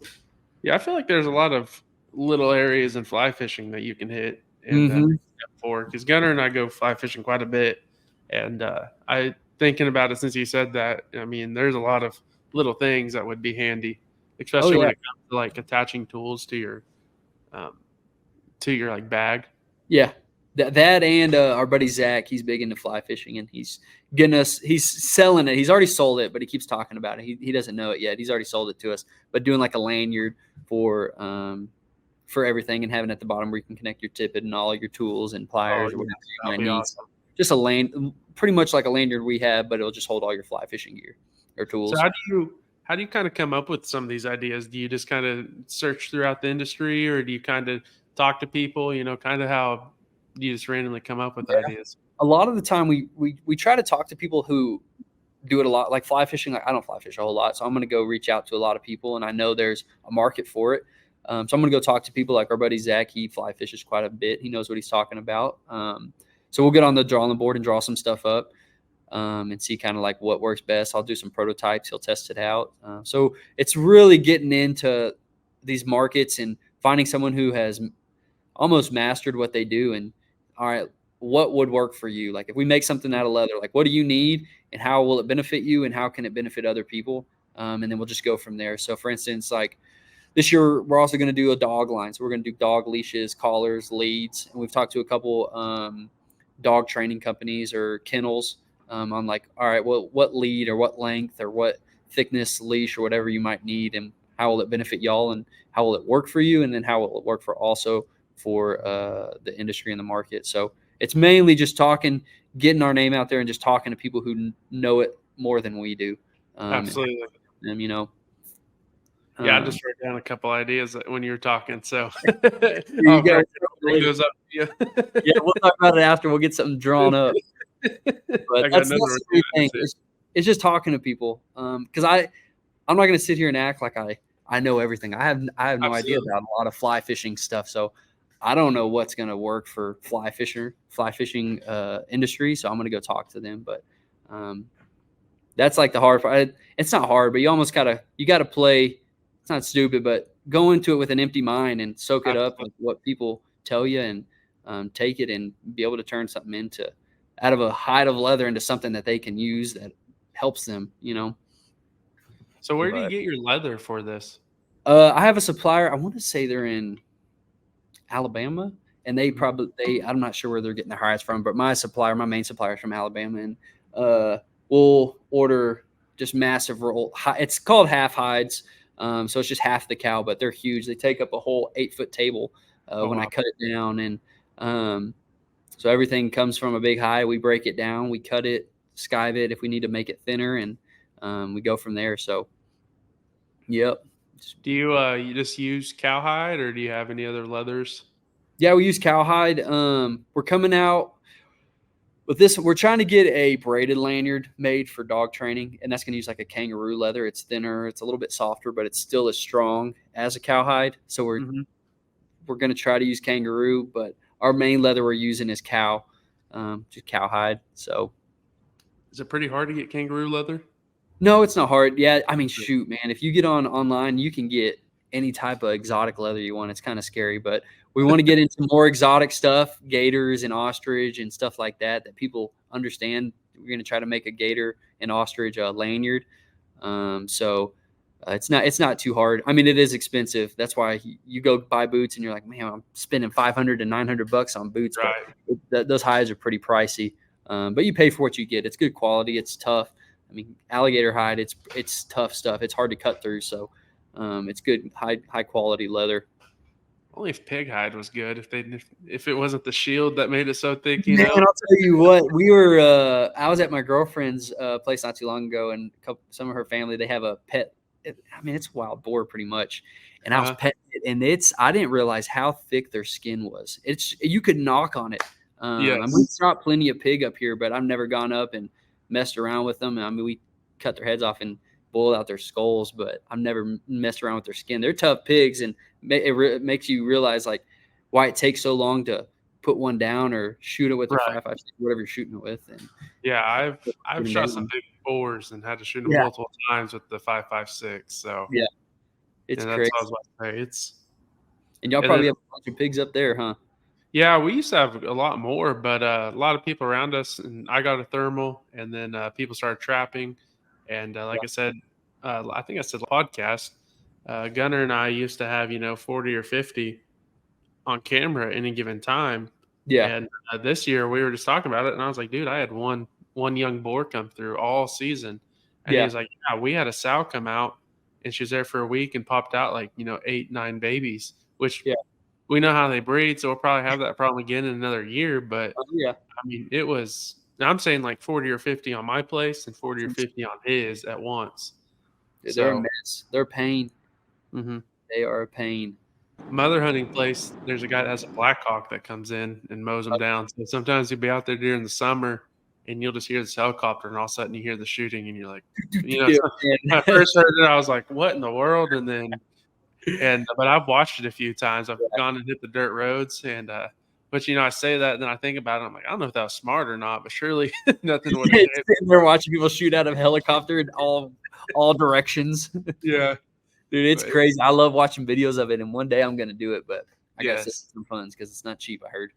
Yeah, I feel like there's a lot of little areas in fly fishing that you can hit and for, because Gunner and I go fly fishing quite a bit, and I thinking about it since you said that. I mean, there's a lot of little things that would be handy, especially when it comes to like attaching tools to your like bag. Yeah. That and our buddy Zach, he's big into fly fishing, and he's selling it. He's already sold it, but he keeps talking about it. He doesn't know it yet. He's already sold it to us, but doing like a lanyard for everything and having it at the bottom where you can connect your tippet and all your tools and pliers or whatever you might need. Awesome. Just pretty much like a lanyard we have, but it'll just hold all your fly fishing gear or tools. So how do you kind of come up with some of these ideas? Do you just kind of search throughout the industry, or do you kind of talk to people, kind of how you just randomly come up with ideas? A lot of the time we try to talk to people who do it a lot, like fly fishing. Like I don't fly fish a whole lot, so I'm going to go reach out to a lot of people, and I know there's a market for it. So I'm going to go talk to people like our buddy Zach. He fly fishes quite a bit. He knows what he's talking about. So we'll get on the drawing board and draw some stuff up and see kind of like what works best. I'll do some prototypes. He'll test it out. So it's really getting into these markets and finding someone who has almost mastered what they do. And all right, what would work for you? Like if we make something out of leather, like what do you need and how will it benefit you and how can it benefit other people? And then we'll just go from there. So for instance, like this year, we're also going to do a dog line. So we're going to do dog leashes, collars, leads. And we've talked to a couple dog training companies or kennels on like, all right, well, what lead or what length or what thickness leash or whatever you might need, and how will it benefit y'all and how will it work for you? And then how will it work for also for the industry and the market? So it's mainly just talking, getting our name out there, and just talking to people who know it more than we do. Absolutely. And you know, yeah, I just wrote down a couple ideas when you were talking. So you guys, bring those up to you. yeah, we'll talk about it after. We'll get something drawn up. But that's the big thing. It's just talking to people. Because I'm not going to sit here and act like I know everything. I have no idea about a lot of fly fishing stuff. So I don't know what's going to work for fly fishing industry. So I'm going to go talk to them. But that's like the hard part. It's not hard, but you almost got to play. It's not stupid, but go into it with an empty mind and soak it up with what people tell you, and take it and be able to turn something out of a hide of leather into something that they can use that helps them, you know. So where do you get your leather for this? I have a supplier. I want to say they're in Alabama, and I'm not sure where they're getting their hides from, but my main supplier is from Alabama, and we'll order just massive roll. It's called half hides. So it's just half the cow, but they're huge. They take up a whole 8-foot table when I cut it down. And so everything comes from a big hide. We break it down, we cut it, skive it if we need to make it thinner, and we go from there. So, yep. Do you just use cowhide, or do you have any other leathers? Yeah, we use cowhide. We're coming out with this. We're trying to get a braided lanyard made for dog training, and that's going to use like a kangaroo leather. It's thinner, it's a little bit softer, but it's still as strong as a cowhide. So we're going to try to use kangaroo, but our main leather we're using is just cowhide. So, is it pretty hard to get kangaroo leather? No, it's not hard. Yeah, I mean, shoot, man, if you get online, you can get any type of exotic leather you want. It's kind of scary, but we want to get into more exotic stuff, gators and ostrich and stuff like that people understand. We're going to try to make a gator and ostrich lanyard. So it's not too hard. I mean, it is expensive. That's why you go buy boots and you're like, man, I'm spending $500 to $900 on boots. Right. But those hides are pretty pricey. But you pay for what you get. It's good quality. It's tough. I mean, alligator hide, it's tough stuff. It's hard to cut through. So it's good, high quality leather. Only if pig hide was good. If it wasn't the shield that made it so thick, Man, I'll tell you what. We were. I was at my girlfriend's place not too long ago, and some of her family, they have a pet. It's wild boar pretty much, and I was petting it, and I didn't realize how thick their skin was. You could knock on it. Yes. I mean, we shot plenty of pig up here, but I've never gone up and messed around with them. I mean, we cut their heads off and boiled out their skulls, but I've never messed around with their skin. They're tough pigs, and it makes you realize like why it takes so long to put one down or shoot it with a 5.56, whatever you're shooting it with. And yeah, I've shot some big boars and had to shoot them multiple times with the 5.56. So yeah, it's crazy. That's what I was about to say. And y'all probably have a bunch of pigs up there, huh? Yeah, we used to have a lot more, but a lot of people around us, and I got a thermal, and then people started trapping. And like I said, I think I said podcast, Gunner and I used to have, 40 or 50 on camera at any given time. Yeah. And this year we were just talking about it, and I was like, dude, I had one young boar come through all season. And he was like, yeah, we had a sow come out, and she was there for a week and popped out 8, 9 babies, which we know how they breed, so we'll probably have that problem again in another year. But I mean, it was, I'm saying 40 or 50 on my place and 40 or 50 on his at once. They're a mess. They're a pain. Mm-hmm. They are a pain. My other hunting place, there's a guy that has a Black Hawk that comes in and mows them down. So sometimes you'll be out there during the summer and you'll just hear this helicopter, and all of a sudden you hear the shooting, and you're like, when I first heard it, I was like, what in the world? And then, but I've watched it a few times. I've gone and hit the dirt roads, and but I say that, and then I think about it. I'm like, I don't know if that was smart or not, but surely nothing would. We're watching people shoot out of a helicopter in all directions. Yeah, dude, it's crazy. I love watching videos of it, and one day I'm gonna do it, but I gotta save some funds because it's not cheap. I heard.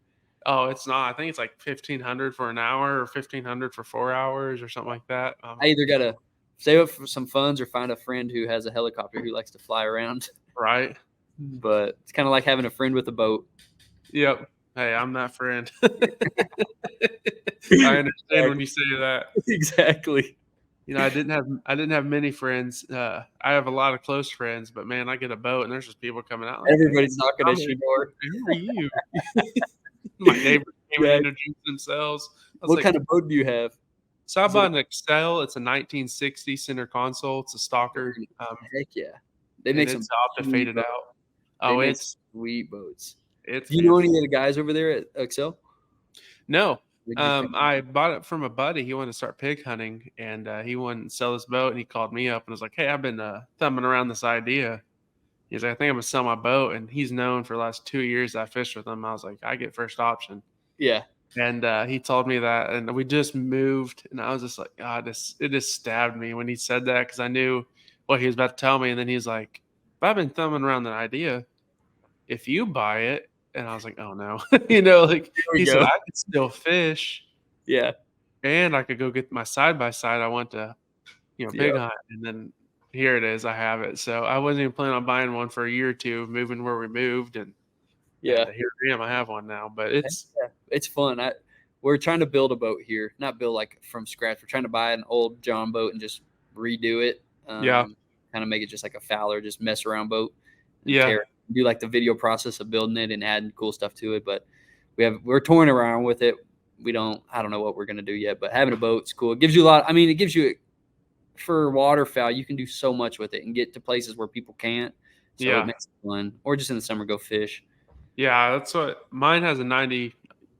Oh, it's not. I think it's like $1,500 for an hour, or $1,500 for 4 hours, or something like that. I either gotta save up for some funds or find a friend who has a helicopter who likes to fly around. Right. But it's kind of like having a friend with a boat. Yep. Hey, I'm that friend. I understand when you say that. Exactly. I didn't have many friends. I have a lot of close friends, but man, I get a boat and there's just people coming out. Everybody's knocking at your door. Who are you? My neighbor's even introduce themselves. I was What like, kind of boat do you have? so I Is it bought an Excel. It's a 1960 center console. It's a stalker. Heck yeah. They And make it's some off to fade sweet it boats. out. They Oh, make it's sweet boats. it's Do you know any beautiful. of the guys over there at Excel? No. They do I bought it from a buddy. He wanted to start pig hunting, and he wanted to sell his boat. And he called me up and was like, "Hey, I've been thumbing around this idea." He's like, "I think I'm gonna sell my boat." And he's known for the last 2 years I fished with him. I was like, "I get first option." Yeah. And he told me that, and we just moved, and I was just like, God, it just stabbed me when he said that because I knew what he was about to tell me. And then he's like, "But I've been thumbing around that idea. If you buy it," and I was like, "Oh no," like we he go. said, "I could still fish, Yeah. and I could go get my side by side. I want to, pig hunt." And then here it is, I have it. So I wasn't even planning on buying one for a year or two, moving where we moved, and Yeah. here I am. I have one now, but it's fun. We're trying to build a boat here, not build like from scratch. We're trying to buy an old John boat and just redo it. Kind of make it just like a Fowler, just mess around boat. And do like the video process of building it and adding cool stuff to it. But we're toying around with it. I don't know what we're gonna do yet. But having a boat's cool. It gives you a lot. I mean, it gives you for waterfowl. You can do so much with it and get to places where people can't. So it makes it fun. Or just in the summer, go fish. Yeah, that's what mine has a 90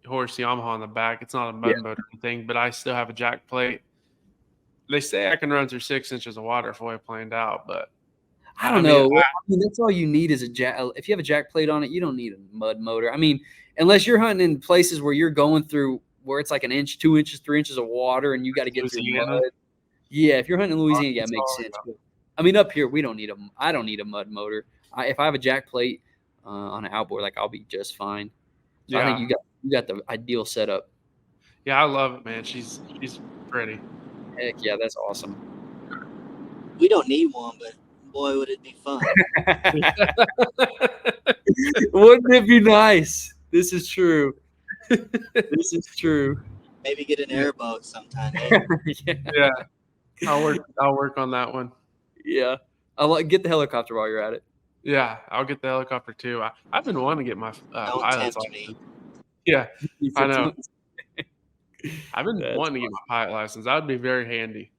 horse Yamaha on the back. It's not a mud boat or anything, but I still have a jack plate. They say I can run through 6 inches of water if I planed out, but I don't know. I mean, that's all you need is a jack. If you have a jack plate on it, you don't need a mud motor. I mean, unless you're hunting in places where you're going through where it's like an inch, 2 inches, 3 inches of water, and you got to get through mud. Yeah, if you're hunting in Louisiana, yeah, it makes sense. But, I mean, up here we don't need I don't need a mud motor. If I have a jack plate on an outboard, like I'll be just fine. So I think you got the ideal setup. Yeah, I love it, man. She's pretty. Heck yeah, that's awesome. We don't need one, but boy, would it be fun. Wouldn't it be nice? This is true. This is true. Maybe get an airboat sometime. Yeah. I'll work on that one. Yeah. Get the helicopter while you're at it. Yeah, I'll get the helicopter too. I've been wanting to get my pilot's license. Yeah, I know. I've been wanting to get my pilot license. That would be very handy.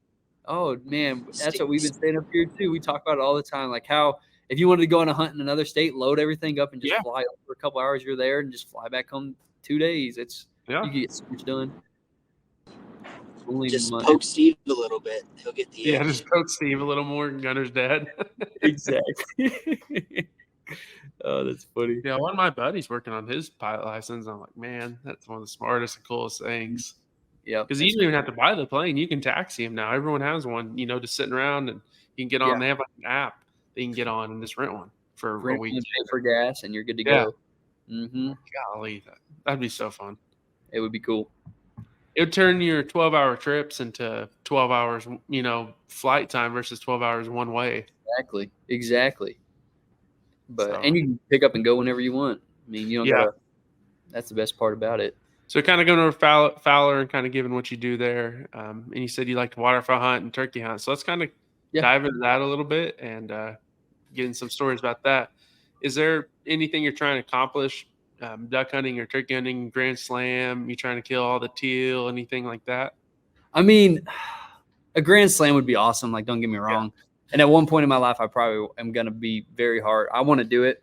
Oh man, that's what we've been saying up here too. We talk about it all the time, like how if you wanted to go on a hunt in another state, load everything up and just fly over for a couple hours. You're there and just fly back home 2 days. You can get so much done. Just poke Steve a little bit. He'll get the edge. Just poke Steve a little more. Gunner's dead. Exactly. Oh, that's funny. Yeah, one of my buddies working on his pilot license. I'm like, man, that's one of the smartest and coolest things. Yeah, because you don't even have to buy the plane. You can taxi him now. Everyone has one, just sitting around, and you can get on. They have like an app that you can get on and just rent one for a week. Pay for gas, and you're good to go. Mm-hmm. Golly, that'd be so fun. It would be cool. It would turn your 12-hour trips into 12 hours, flight time versus 12 hours one way. Exactly. But and you can pick up and go whenever you want. I mean, you don't gotta. That's the best part about it. So kind of going over Fowler and kind of giving what you do there. And you said you like to waterfowl hunt and turkey hunt. So let's kind of dive into that a little bit and getting some stories about that. Is there anything you're trying to accomplish? Duck hunting or turkey hunting, Grand Slam? You trying to kill all the teal, anything like that? I mean, a Grand Slam would be awesome. Like, don't get me wrong. And at one point in my life, I probably am going to be very hard. I want to do it.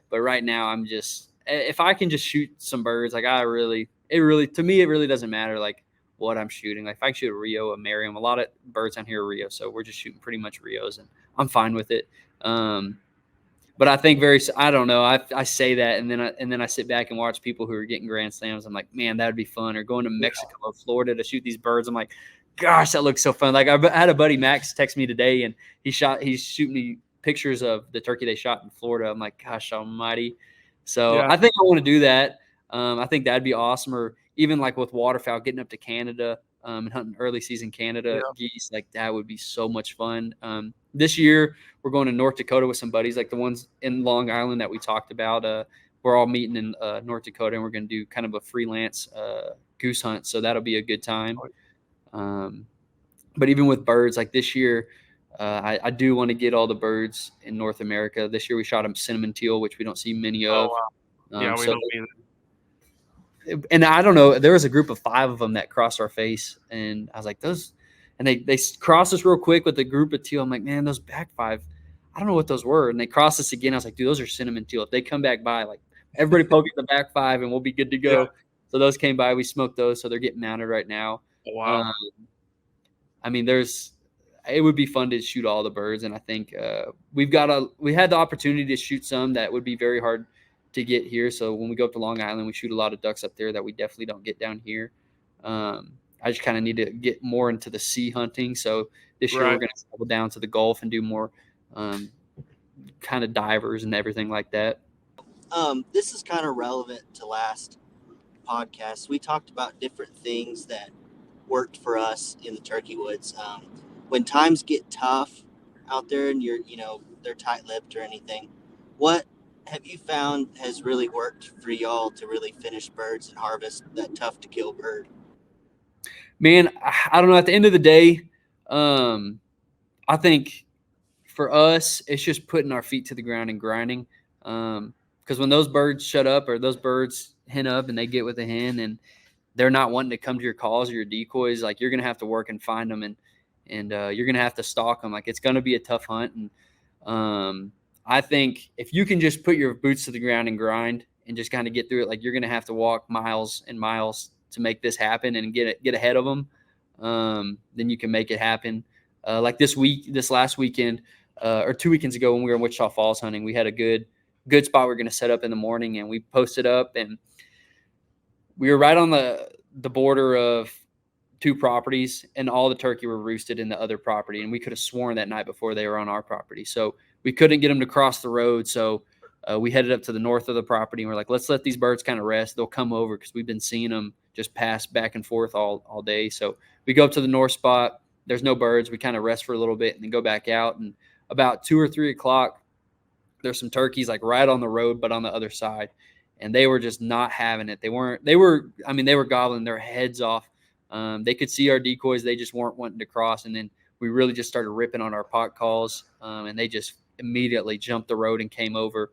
But right now, I'm just – if I can just shoot some birds, like to me, it really doesn't matter, like, what I'm shooting. Like, if I can shoot a Rio, a Merriam, a lot of birds on here are Rio. So we're just shooting pretty much Rios, and I'm fine with it. But I think I don't know. I say that, and then I sit back and watch people who are getting Grand Slams. I'm like, man, that would be fun. Or going to Mexico or Florida to shoot these birds. I'm like, gosh, that looks so fun. Like, I had a buddy, Max, text me today, and he's shooting me pictures of the turkey they shot in Florida. I'm like, gosh almighty. So I think I want to do that. I think that'd be awesome. Or even like with waterfowl, getting up to Canada and hunting early season Canada geese, like that would be so much fun. This year we're going to North Dakota with some buddies, like the ones in Long Island that we talked about. We're all meeting in North Dakota, and we're going to do kind of a freelance goose hunt. So that'll be a good time. But even with birds, like this year, I do want to get all the birds in North America. This year we shot a cinnamon teal, which we don't see many of. Oh, wow. We don't either. and I don't know, there was a group of 5 of them that crossed our face, and I was like, those, and they crossed us real quick with a group of teal. I'm like, man, those back 5, I don't know what those were. And they crossed us again. I was like, dude, those are cinnamon teal. If they come back by, like, everybody poke at the back 5 and we'll be good to go. Yeah. So those came by. We smoked those. So they're getting mounted right now. Oh, wow. I mean, it would be fun to shoot all the birds. And I think we had the opportunity to shoot some that would be very hard to get here. So when we go up to Long Island, we shoot a lot of ducks up there that we definitely don't get down here. I just kind of need to get more into the sea hunting. So this year we're going to travel down to the Gulf and do more kind of divers and everything like that. This is kind of relevant to last podcast. We talked about different things that worked for us in the turkey woods. When times get tough out there and they're tight-lipped or anything, what have you found has really worked for y'all to really finish birds and harvest that tough to kill bird? Man, I don't know. At the end of the day, I think for us, it's just putting our feet to the ground and grinding. Because when those birds shut up or those birds hen up and they get with a hen and they're not wanting to come to your calls or your decoys, like, you're going to have to work and find them and you're going to have to stalk them. Like, it's going to be a tough hunt. And I think if you can just put your boots to the ground and grind and just kind of get through it, like, you're going to have to walk miles and miles to make this happen and get ahead of them. Then you can make it happen. Like this last weekend, or 2 weekends ago when we were in Wichita Falls hunting, we had a good spot we are going to set up in the morning, and we posted up, and we were right on the border of 2 properties, and all the turkey were roosted in the other property, and we could have sworn that night before they were on our property. So we couldn't get them to cross the road. So we headed up to the north of the property, and we're like, let's let these birds kind of rest. They'll come over because we've been seeing them just pass back and forth all day. So we go up to the north spot. There's no birds. We kind of rest for a little bit and then go back out. And about 2 or 3 o'clock, there's some turkeys like right on the road, but on the other side. And they were just not having it. They were gobbling their heads off. They could see our decoys. They just weren't wanting to cross. And then we really just started ripping on our pot calls. And they just immediately jumped the road and came over.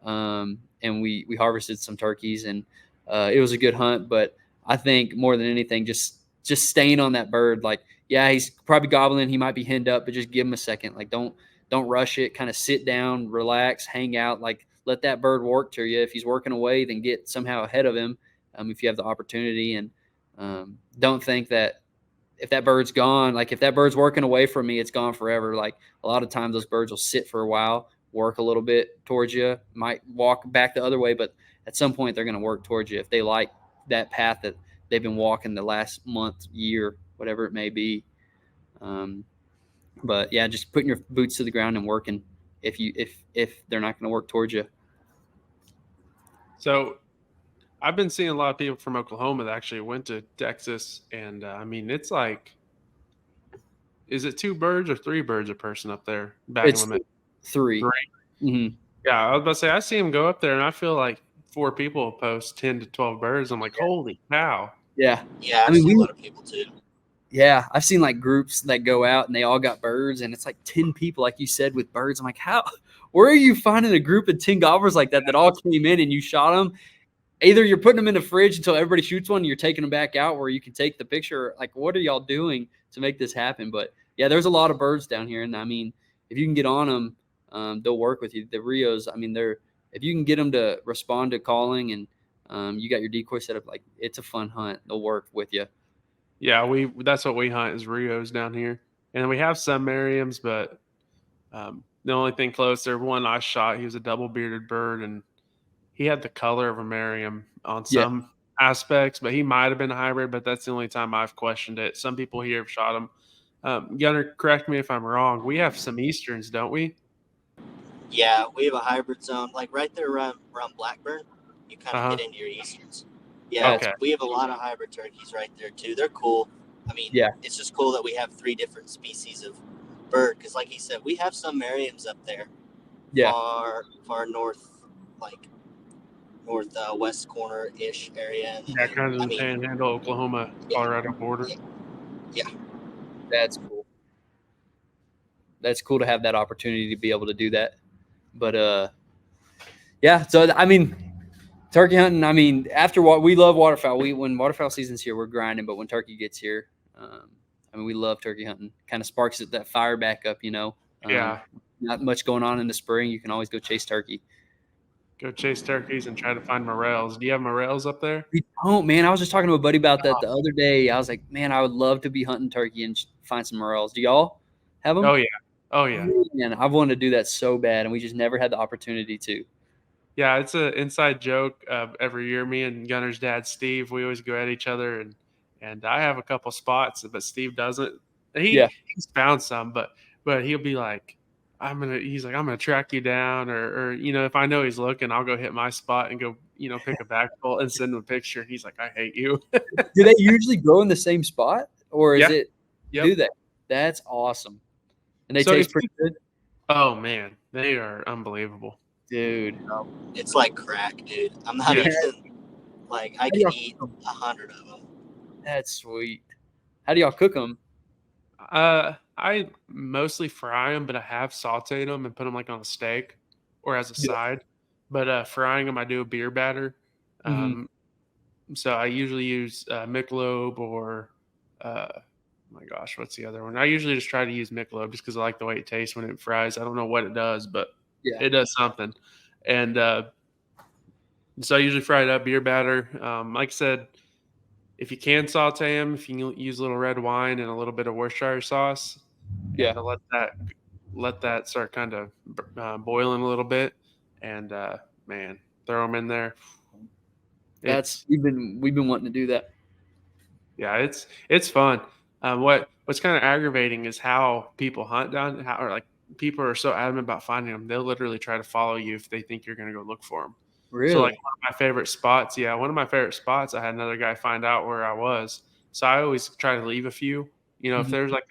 And we harvested some turkeys, and it was a good hunt. But I think more than anything, just staying on that bird. Like, yeah, he's probably gobbling. He might be henned up, but just give him a second. Like, don't rush it. Kind of sit down, relax, hang out. Like, let that bird work to you. If he's working away, then get somehow ahead of him if you have the opportunity. And don't think that if that bird's gone, like if that bird's working away from me, it's gone forever. Like, a lot of times those birds will sit for a while, work a little bit towards you, might walk back the other way, but at some point they're going to work towards you if they like that path that they've been walking the last month, year, whatever it may be. But yeah, just putting your boots to the ground and working if they're not going to work towards you. So I've been seeing a lot of people from Oklahoma that actually went to Texas, and I mean, it's like, is it 2 birds or 3 birds a person up there? It's 3. Mm-hmm. Yeah, I was about to say, I see them go up there, and I feel like 4 people post 10 to 12 birds. I'm like, holy cow. Yeah. Yeah, I've seen a lot of people too. Yeah, I've seen like groups that go out and they all got birds, and it's like 10 people, like you said, with birds. I'm like, where are you finding a group of 10 golfers like that all came in and you shot them? Either you're putting them in the fridge until everybody shoots one, and you're taking them back out where you can take the picture. Like, what are y'all doing to make this happen? But yeah, there's a lot of birds down here, and I mean, if you can get on them, they'll work with you. The Rios, I mean, if you can get them to respond to calling, and you got your decoy set up, like, it's a fun hunt. They'll work with you. Yeah, that's what we hunt is Rios down here, and we have some Merriams, but the only thing close there, one I shot, he was a double bearded bird, and he had the color of a Merriam on some aspects, but he might have been a hybrid. But that's the only time I've questioned it. Some people here have shot him. Gunner, correct me if I'm wrong. We have some Easterns, don't we? Yeah, we have a hybrid zone, like right there around Blackburn. You kind of get into your Easterns. Yeah, okay. We have a lot of hybrid turkeys right there too. They're cool. I mean, it's just cool that we have 3 different species of bird. Because, like he said, we have some Merriams up there. Yeah. Far north, like northwest corner-ish area. Yeah, kind of the Panhandle, Oklahoma, Colorado border. Yeah. That's cool. That's cool to have that opportunity to be able to do that. But, yeah, so, I mean, Turkey hunting. I mean, after what we love waterfowl. When waterfowl season's here, we're grinding. But when turkey gets here, I mean, we love turkey hunting. Kind of sparks that fire back up. Yeah. Not much going on in the spring. You can always go chase turkey. Go chase turkeys and try to find morels. Do you have morels up there? We don't, man. I was just talking to a buddy about that the other day. I was like, man, I would love to be hunting turkey and find some morels. Do y'all have them? Oh yeah. Oh yeah. Man, I've wanted to do that so bad, and we just never had the opportunity to. Yeah, it's an inside joke. Every year, me and Gunner's dad, Steve, we always go at each other, and I have a couple spots, but Steve doesn't. He's found some, but he'll be like, I'm gonna track you down, or if I know he's looking, I'll go hit my spot and go pick a backful and send him a picture. And he's like, I hate you. Do they usually grow in the same spot, or is it? Yep. Do they? That's awesome. And they So taste pretty good. Oh man, they are unbelievable, dude. It's like crack, dude. I'm not even like I can eat 100 of them. That's sweet. How do y'all cook them? I mostly fry them, but I have sauteed them and put them like on a steak or as a side. But frying them, I do a beer batter. So I usually use Michelob or my gosh, what's the other one? I usually just try to use Michelob just because I like the way it tastes when it fries. I don't know what it does, but it does something. And so I usually fry it up, beer batter. Like I said, if you can saute them, if you can use a little red wine and a little bit of Worcestershire sauce, and let that start kind of boiling a little bit, and man, throw them in there. We've been wanting to do that. Yeah, it's fun. What's kind of aggravating is how people hunt down, or like people are so adamant about finding them. They'll literally try to follow you if they think you're going to go look for them. Really? So like one of my favorite spots, I had another guy find out where I was. So I always try to leave a few. If there's like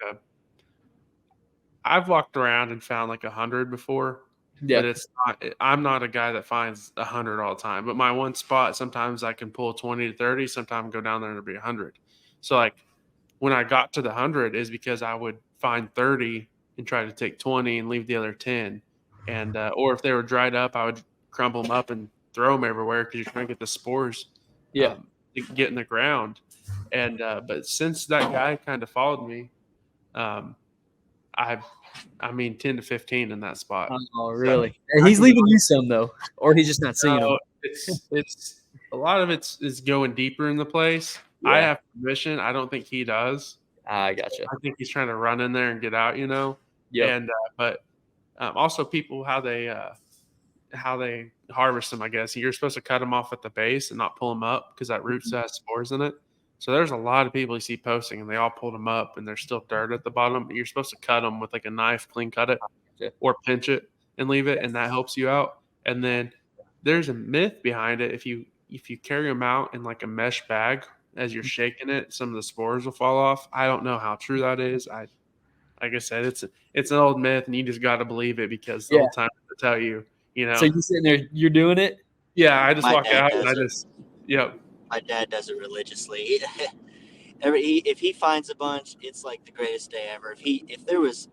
I've walked around and found like 100 before. Yeah. But I'm not a guy that finds 100 all the time. But my one spot, sometimes I can pull 20 to 30. Sometimes go down there and it'll be 100. So like when I got to the 100 is because I would find 30 and try to take 20 and leave the other 10. And or if they were dried up, I would crumble them up and throw them everywhere because you're trying to get the spores get in the ground. And but since that guy kind of followed me, I mean 10 to 15 in that spot. Oh, really? So, he's leaving you some though, or he's just not seeing them. It's a lot of it's going deeper in the place. Yeah. I have permission. I don't think he does. I gotcha. I think he's trying to run in there and get out. Yeah. And but also people how they harvest them. I guess you're supposed to cut them off at the base and not pull them up because that root has spores in it. So there's a lot of people you see posting and they all pulled them up and there's still dirt at the bottom. But you're supposed to cut them with like a knife, clean cut it, or pinch it and leave it, and that helps you out. And then there's a myth behind it. If you carry them out in like a mesh bag as you're shaking it, some of the spores will fall off. I don't know how true that is. Like I said, it's an old myth, and you just got to believe it because the whole time to tell you. So you're sitting there, you're doing it. Yeah, I just walk out and I just My dad does it religiously. If he finds a bunch, it's like the greatest day ever. If there was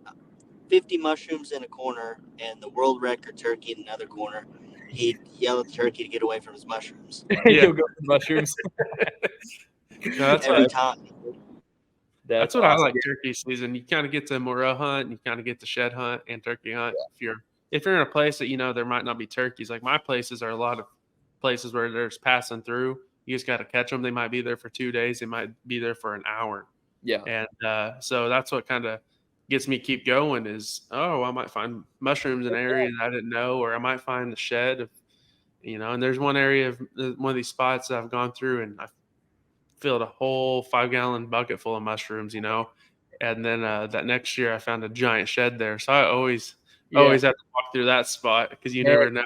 50 mushrooms in a corner and the world record turkey in another corner, he'd yell at the turkey to get away from his mushrooms. He'll go for mushrooms. Every time. That's what awesome. I like turkey season. You kind of get the morel hunt, and you kind of get the shed hunt and turkey hunt. Yeah. If you're in a place that there might not be turkeys, like my places are a lot of places where there's passing through. You just got to catch them. They might be there for 2 days. They might be there for an hour. Yeah. And so that's what kind of gets me keep going is, I might find mushrooms in areas I didn't know, or I might find the shed of, and there's one area of one of these spots that I've gone through and I filled a whole 5-gallon bucket full of mushrooms, and then that next year I found a giant shed there. So I always have to walk through that spot because you never know.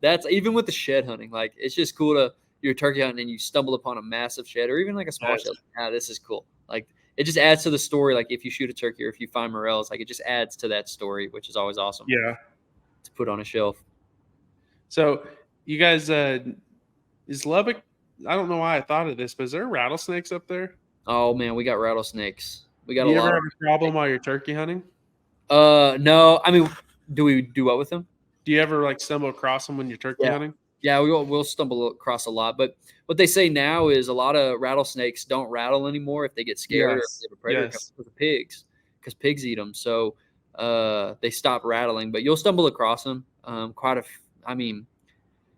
That's even with the shed hunting. Like it's just cool to you're turkey hunting and you stumble upon a massive shed or even like a small shed. This is cool. Like it just adds to the story. Like if you shoot a turkey or if you find morels, like it just adds to that story, which is always awesome. Yeah. To put on a shelf. So you guys, is Lubbock? I don't know why I thought of this, but is there rattlesnakes up there? Oh man, we got rattlesnakes. We got a lot. You ever have a problem while you're turkey hunting? No. I mean, do we do what with them? Do you ever like stumble across them when you're turkey hunting? Yeah, we'll stumble across a lot. But what they say now is a lot of rattlesnakes don't rattle anymore if they get scared or if Yes. they have a predator Yes. with the pigs, because pigs eat them. So they stop rattling. But you'll stumble across them. I mean,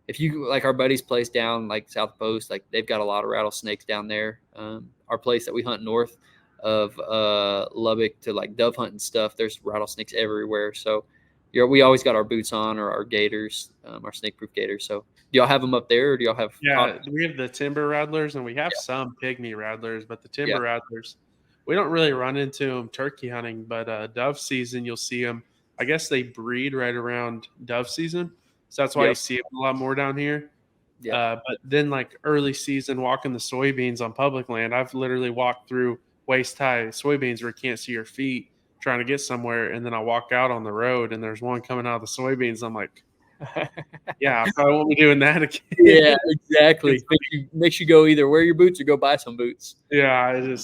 if you like our buddy's place down like South Post, like they've got a lot of rattlesnakes down there. Our place that we hunt north of Lubbock to like dove hunt and stuff, there's rattlesnakes everywhere. So we always got our boots on or our gaiters, our snake proof gaiters. So do y'all have them up there, or do y'all have? Yeah, we have the timber rattlers, and we have some pygmy rattlers, but the timber rattlers, we don't really run into them turkey hunting. But dove season, you'll see them. I guess they breed right around dove season, so that's why you see them a lot more down here. But then, like early season, walking the soybeans on public land, I've literally walked through waist high soybeans where you can't see your feet, trying to get somewhere, and then I walk out on the road, and there's one coming out of the soybeans. I'm like, yeah, I probably won't be doing that again. Yeah, exactly. Makes you go either wear your boots or go buy some boots. Yeah,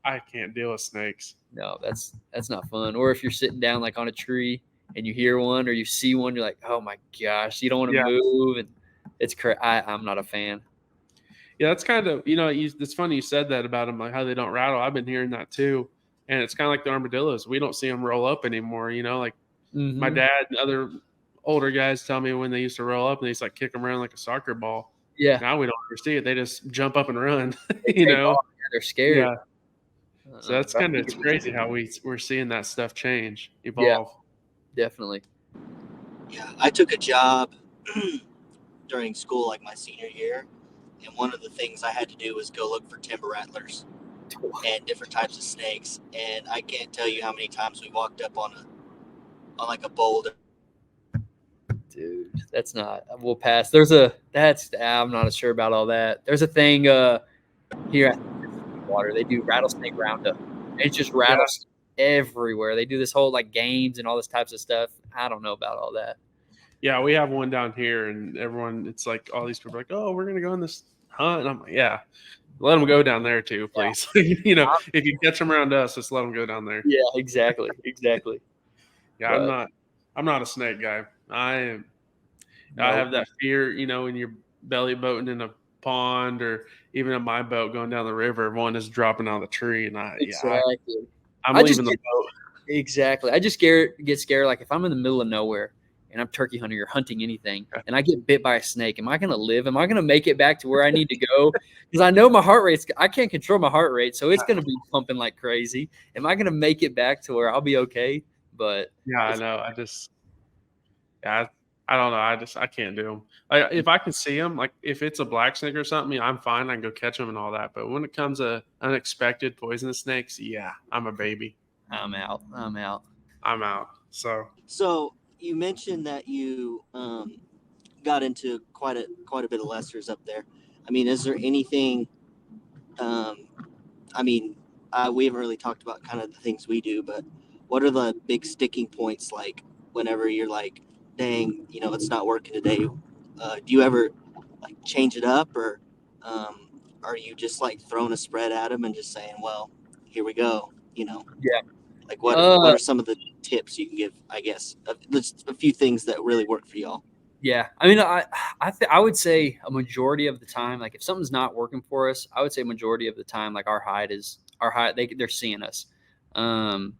I can't deal with snakes. No, that's not fun. Or if you're sitting down like on a tree and you hear one or you see one, you're like, oh my gosh, you don't want to move, and it's crazy. I'm not a fan. Yeah, that's kind of it's funny you said that about them, like how they don't rattle. I've been hearing that too, and it's kind of like the armadillos. We don't see them roll up anymore. Like my dad and other older guys tell me when they used to roll up and they just like kick them around like a soccer ball. Yeah. Now we don't ever see it. They just jump up and run. They're scared. Yeah. So that's it's crazy how we're seeing that stuff change, evolve. Yeah, definitely. Yeah, I took a job during school, like my senior year, and one of the things I had to do was go look for timber rattlers and different types of snakes. And I can't tell you how many times we walked up on like a boulder. Dude, that's not. We'll pass. I'm not sure about all that. There's a thing here at water. They do rattlesnake roundup. It just rattles everywhere. They do this whole like games and all this types of stuff. I don't know about all that. Yeah, we have one down here, and it's like all these people are like, oh, we're gonna go on this hunt. And I'm like, yeah, let them go down there too, please. If you catch them around us, just let them go down there. Yeah, exactly. Yeah, I'm not a snake guy. I have that fear, when you're belly boating in a pond or even in my boat going down the river, one is dropping out of the tree, and I'm leaving the boat. Exactly. I just get scared. Like if I'm in the middle of nowhere and I'm turkey hunting or hunting anything, and I get bit by a snake, am I going to live? Am I going to make it back to where I need to go? Because I know my heart rate. I can't control my heart rate, so it's going to be pumping like crazy. Am I going to make it back to where I'll be okay? But I know. I don't know. I can't do them. Like, if I can see them, like if it's a black snake or something, I'm fine. I can go catch them and all that. But when it comes to unexpected poisonous snakes, I'm a baby. I'm out. So you mentioned that you got into quite a bit of lessers up there. I mean, is there anything? We haven't really talked about kind of the things we do, but what are the big sticking points? Like whenever you're like, dang, it's not working today. Do you ever like change it up, or are you just like throwing a spread at them and just saying, well, here we go? Yeah. Like what are some of the tips you can give? I guess just a few things that really work for y'all. Yeah, I mean, I would say a majority of the time, like if something's not working for us, I would say majority of the time, like our hide. They're seeing us, and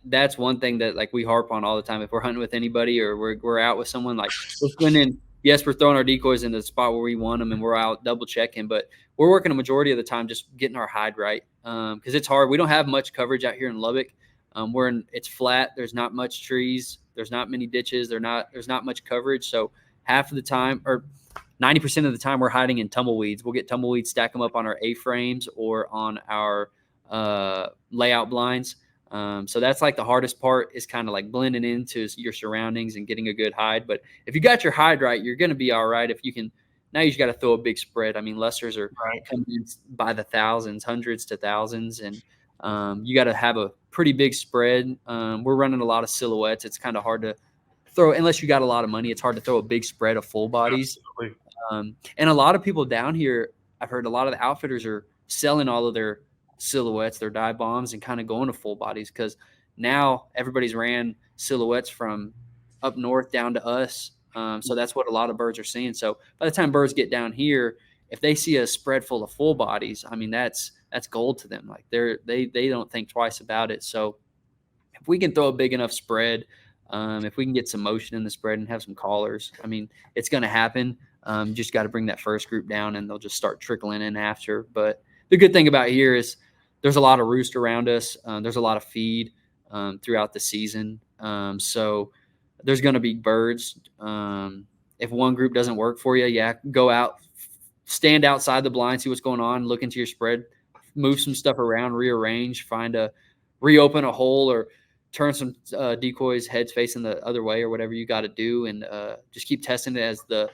that's one thing that like we harp on all the time. If we're hunting with anybody or we're out with someone, like we're spending. Yes, we're throwing our decoys in the spot where we want them, and we're out double checking, but we're working a majority of the time just getting our hide right. Because it's hard. We don't have much coverage out here in Lubbock. It's flat. There's not much trees. There's not many ditches. There's not much coverage. So half of the time, or 90% of the time, we're hiding in tumbleweeds. We'll get tumbleweeds, stack them up on our A-frames or on our layout blinds. So that's like the hardest part, is kind of like blending into your surroundings and getting a good hide. But if you got your hide right, you're going to be all right. If you can, now you just got to throw a big spread. I mean, lessers are coming in by the thousands, hundreds to thousands, and you got to have a pretty big spread. We're running a lot of silhouettes. It's kind of hard to throw, unless you got a lot of money. It's hard to throw a big spread of full bodies. And a lot of people down here, I've heard a lot of the outfitters are selling all of their silhouettes, their dive bombs, and kind of going to full bodies, because now everybody's ran silhouettes from up north down to us, So that's what a lot of birds are seeing. So by the time birds get down here, if they see a spread full of full bodies, I mean, that's gold to them. Like they don't think twice about it. So if we can throw a big enough spread, if we can get some motion in the spread and have some callers, I mean, it's going to happen. Just got to bring that first group down and they'll just start trickling in after. But the good thing about here is there's a lot of roost around us. There's a lot of feed throughout the season. So there's going to be birds. If one group doesn't work for you, go out, stand outside the blind, see what's going on, look into your spread, move some stuff around, rearrange, reopen a hole or turn some decoys heads facing the other way or whatever you got to do. And just keep testing it as the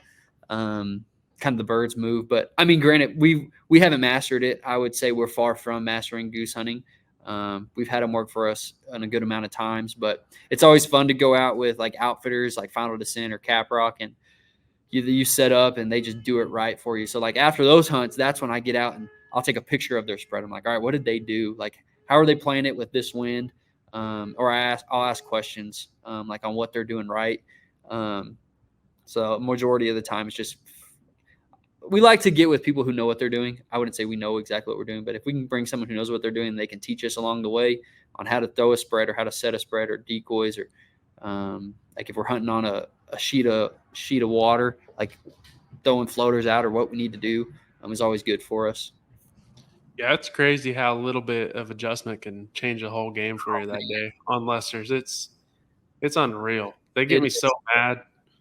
kind of the birds move. But I mean, granted, we haven't mastered it. I would say we're far from mastering goose hunting. We've had them work for us in a good amount of times, but it's always fun to go out with like outfitters like Final Descent or Caprock, and you set up and they just do it right for you. So like after those hunts, that's when I get out and I'll take a picture of their spread. I'm like, all right, what did they do? Like, how are they playing it with this wind? Or I'll ask questions like on what they're doing right. So majority of the time it's just we like to get with people who know what they're doing. I wouldn't say we know exactly what we're doing, but if we can bring someone who knows what they're doing, they can teach us along the way on how to throw a spread or how to set a spread or decoys or like if we're hunting on a sheet of water, like throwing floaters out or what we need to do is always good for us. Yeah, it's crazy how a little bit of adjustment can change the whole game for you that day on lessers. It's unreal. They get me so mad.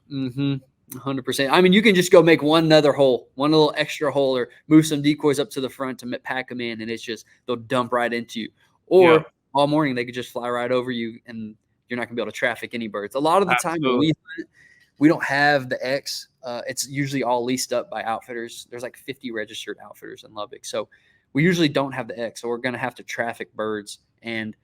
100%. I mean, you can just go make one little extra hole, or move some decoys up to the front to pack them in, and it's just they'll dump right into you. Or all morning they could just fly right over you, and you're not gonna be able to traffic any birds. A lot of the time when we hunt, we don't have the X. It's usually all leased up by outfitters. There's like 50 registered outfitters in Lubbock, so we usually don't have the X. So we're gonna have to traffic birds, and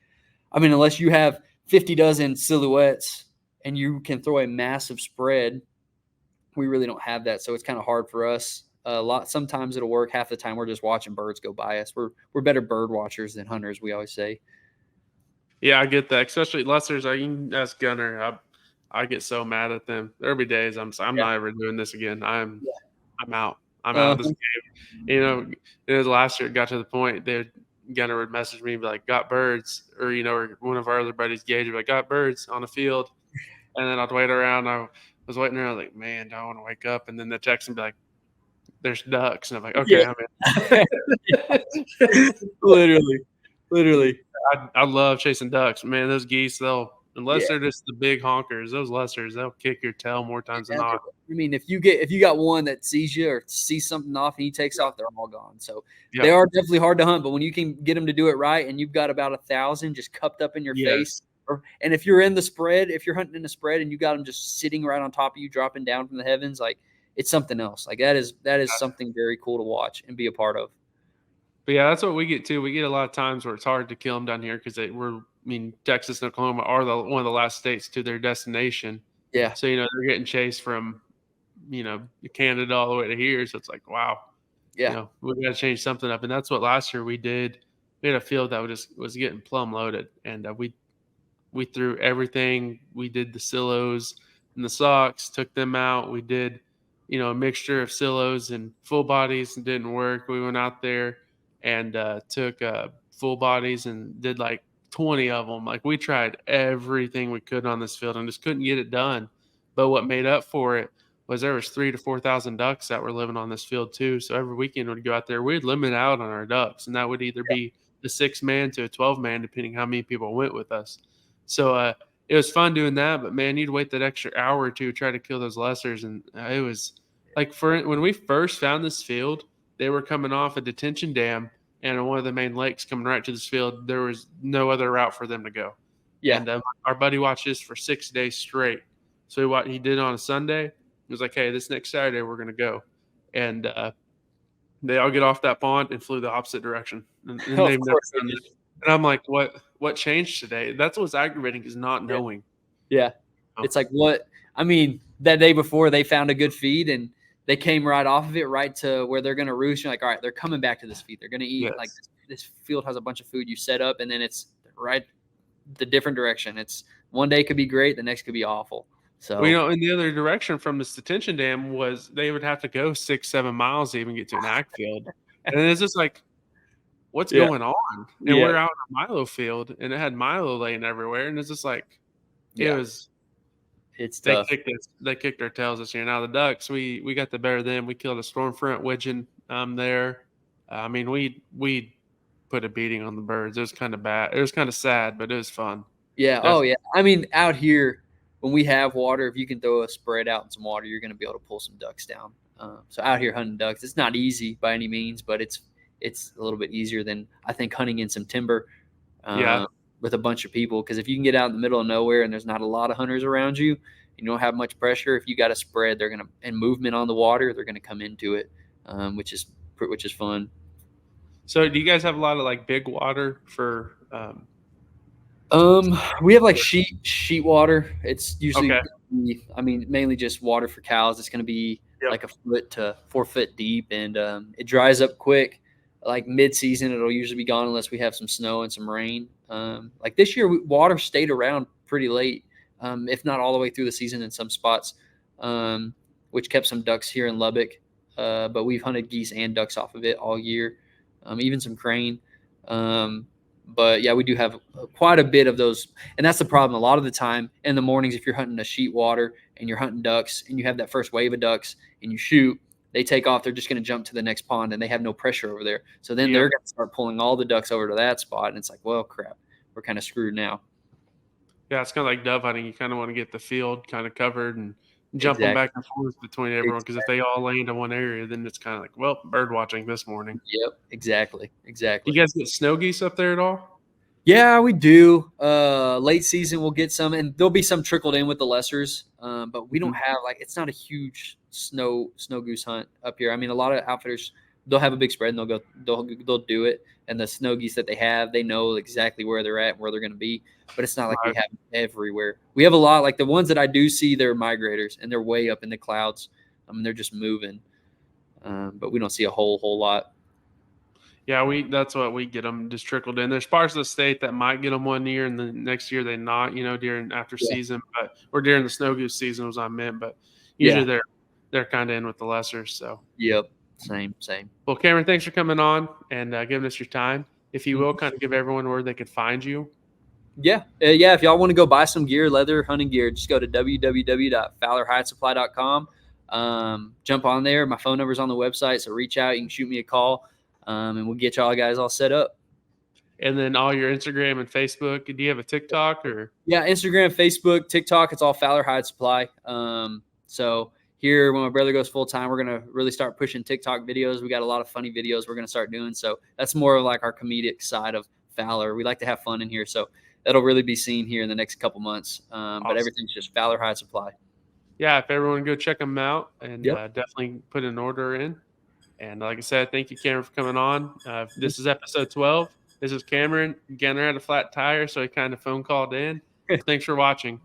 I mean, unless you have 50 dozen silhouettes and you can throw a massive spread, we really don't have that. So it's kind of hard for us. Sometimes it'll work. Half the time we're just watching birds go by us. We're better bird watchers than hunters, we always say. Yeah, I get that. Especially lessers. I can ask Gunner. I get so mad at them. There'll be days I'm not ever doing this again. I'm out. I'm out of this game. You know, it was last year. It got to the point Gunner would message me and be like, "Got birds," or or one of our other buddies, Gage, would be like, "Got birds on the field," and then I'd wait around. I was waiting around like, man, do I want to wake up? And then the text and be like, "There's ducks," and I'm like, "Okay, I'm in." Literally. I love chasing ducks, man. Those geese, unless they're just the big honkers, those lessers, they'll kick your tail more times than not. I mean, if you got one that sees you or sees something off and he takes off, they're all gone. So they are definitely hard to hunt. But when you can get them to do it right, and you've got about 1,000 just cupped up in your face, and if you're in the spread, if you're hunting in the spread and you got them just sitting right on top of you, dropping down from the heavens, like it's something else. Like that is something very cool to watch and be a part of. But yeah, that's what we get too. We get a lot of times where it's hard to kill them down here because Texas and Oklahoma are one of the last states to their destination. Yeah. So, they're getting chased from, Canada all the way to here. So it's like, wow. Yeah. We got to change something up. And that's what last year we did. We had a field that was getting plumb loaded. And we threw everything. We did the silos and the socks, took them out. We did, a mixture of silos and full bodies, and didn't work. We went out there and took full bodies and did like 20 of them. Like we tried everything we could on this field and just couldn't get it done. But what made up for it was there was 3,000 to 4,000 ducks that were living on this field too. So every weekend we'd go out there, we'd limit out on our ducks, and that would either be a 6-man to a 12-man, depending how many people went with us. So it was fun doing that, but man, you'd wait that extra hour or two to try to kill those lessers. And it was like when we first found this field, they were coming off a detention dam and on one of the main lakes coming right to this field. There was no other route for them to go. Yeah. And our buddy watched this for 6 days straight. So what he did on a Sunday, he was like, hey, this next Saturday we're going to go. And they all get off that pond and flew the opposite direction. And they've never done this. And I'm like, what changed today? That's what's aggravating, is not knowing. Yeah. It's like that day before they found a good feed and they came right off of it, right to where they're going to roost. You're like, all right, they're coming back to this feed. They're going to eat. Yes. Like this field has a bunch of food you set up, and then it's right the different direction. It's one day could be great. The next could be awful. So Well, you know, in the other direction from this detention dam was they would have to go 6-7 miles to even get to an ag field. And it's just like, what's Yeah. going on? And Yeah. we're out in a Milo field, and it had Milo laying everywhere, and it's just like it was. It's They tough. kicked our tails this year. Now the Ducks, we got the better of them. We killed a storm front widgeon there. I mean, we put a beating on the birds. It was kind of bad. It was kind of sad, but it was fun. Yeah. Definitely. Oh, yeah. I mean, out here, when we have water, if you can throw a spread out in some water, you're going to be able to pull some ducks down. So out here hunting ducks, it's not easy by any means, but it's a little bit easier than I think hunting in some timber with a bunch of people. Because if you can get out in the middle of nowhere and there's not a lot of hunters around you, you don't have much pressure. If you got a spread, they're gonna and movement on the water, they're gonna come into it, which is fun. So, do you guys have a lot of like big water for? We have like sheet water. It's usually, okay. I mean, mainly just water for cows. It's going to be like a foot to 4 foot deep, and it dries up quick. Like mid-season, it'll usually be gone unless we have some snow and some rain. Like this year, water stayed around pretty late, if not all the way through the season in some spots, which kept some ducks here in Lubbock. But we've hunted geese and ducks off of it all year, even some crane. But yeah, we do have quite a bit of those. And that's the problem. A lot of the time in the mornings, if you're hunting a sheet water and you're hunting ducks and you have that first wave of ducks and you shoot, they take off. They're just going to jump to the next pond and they have no pressure over there. So then they're going to start pulling all the ducks over to that spot. And it's like, well, crap, we're kind of screwed now. Yeah, it's kind of like dove hunting. You kind of want to get the field kind of covered and jumping back and forth between everyone. Because if they all land in one area, then it's kind of like, well, bird watching this morning. Yep, exactly. You guys get snow geese up there at all? Yeah, we do. Late season, we'll get some, and there'll be some trickled in with the lessers. But we don't have it's not a huge snow goose hunt up here. I mean, a lot of outfitters, they'll have a big spread and they'll do it. And the snow geese that they have, they know exactly where they're at and where they're going to be. But it's not like we have them everywhere. We have a lot, like the ones that I do see, they're migrators and they're way up in the clouds. I mean, they're just moving. But we don't see a whole lot. Yeah, that's what we get them just trickled in. There's parts of the state that might get them one year, and the next year they not. During after season, or during the snow goose season was I meant. But usually they're kind of in with the lessers. So yep, same. Well, Cameron, thanks for coming on and giving us your time. If you will, kind of give everyone where they could find you. Yeah. If y'all want to go buy some gear, leather hunting gear, just go to www.fowlerhidesupply.com. Jump on there. My phone number's on the website, so reach out. You can shoot me a call. And we'll get y'all guys all set up. And then all your Instagram and Facebook. Do you have a TikTok or? Yeah, Instagram, Facebook, TikTok. It's all Fowler Hide Supply. So here, when my brother goes full time, we're gonna really start pushing TikTok videos. We got a lot of funny videos we're gonna start doing. So that's more of like our comedic side of Fowler. We like to have fun in here, so that'll really be seen here in the next couple months. Awesome. But everything's just Fowler Hide Supply. Yeah, if everyone go check them out and definitely put an order in. And like I said, thank you, Cameron, for coming on. This is episode 12. This is Cameron. Gunner had a flat tire, so he kind of phone called in. Thanks for watching.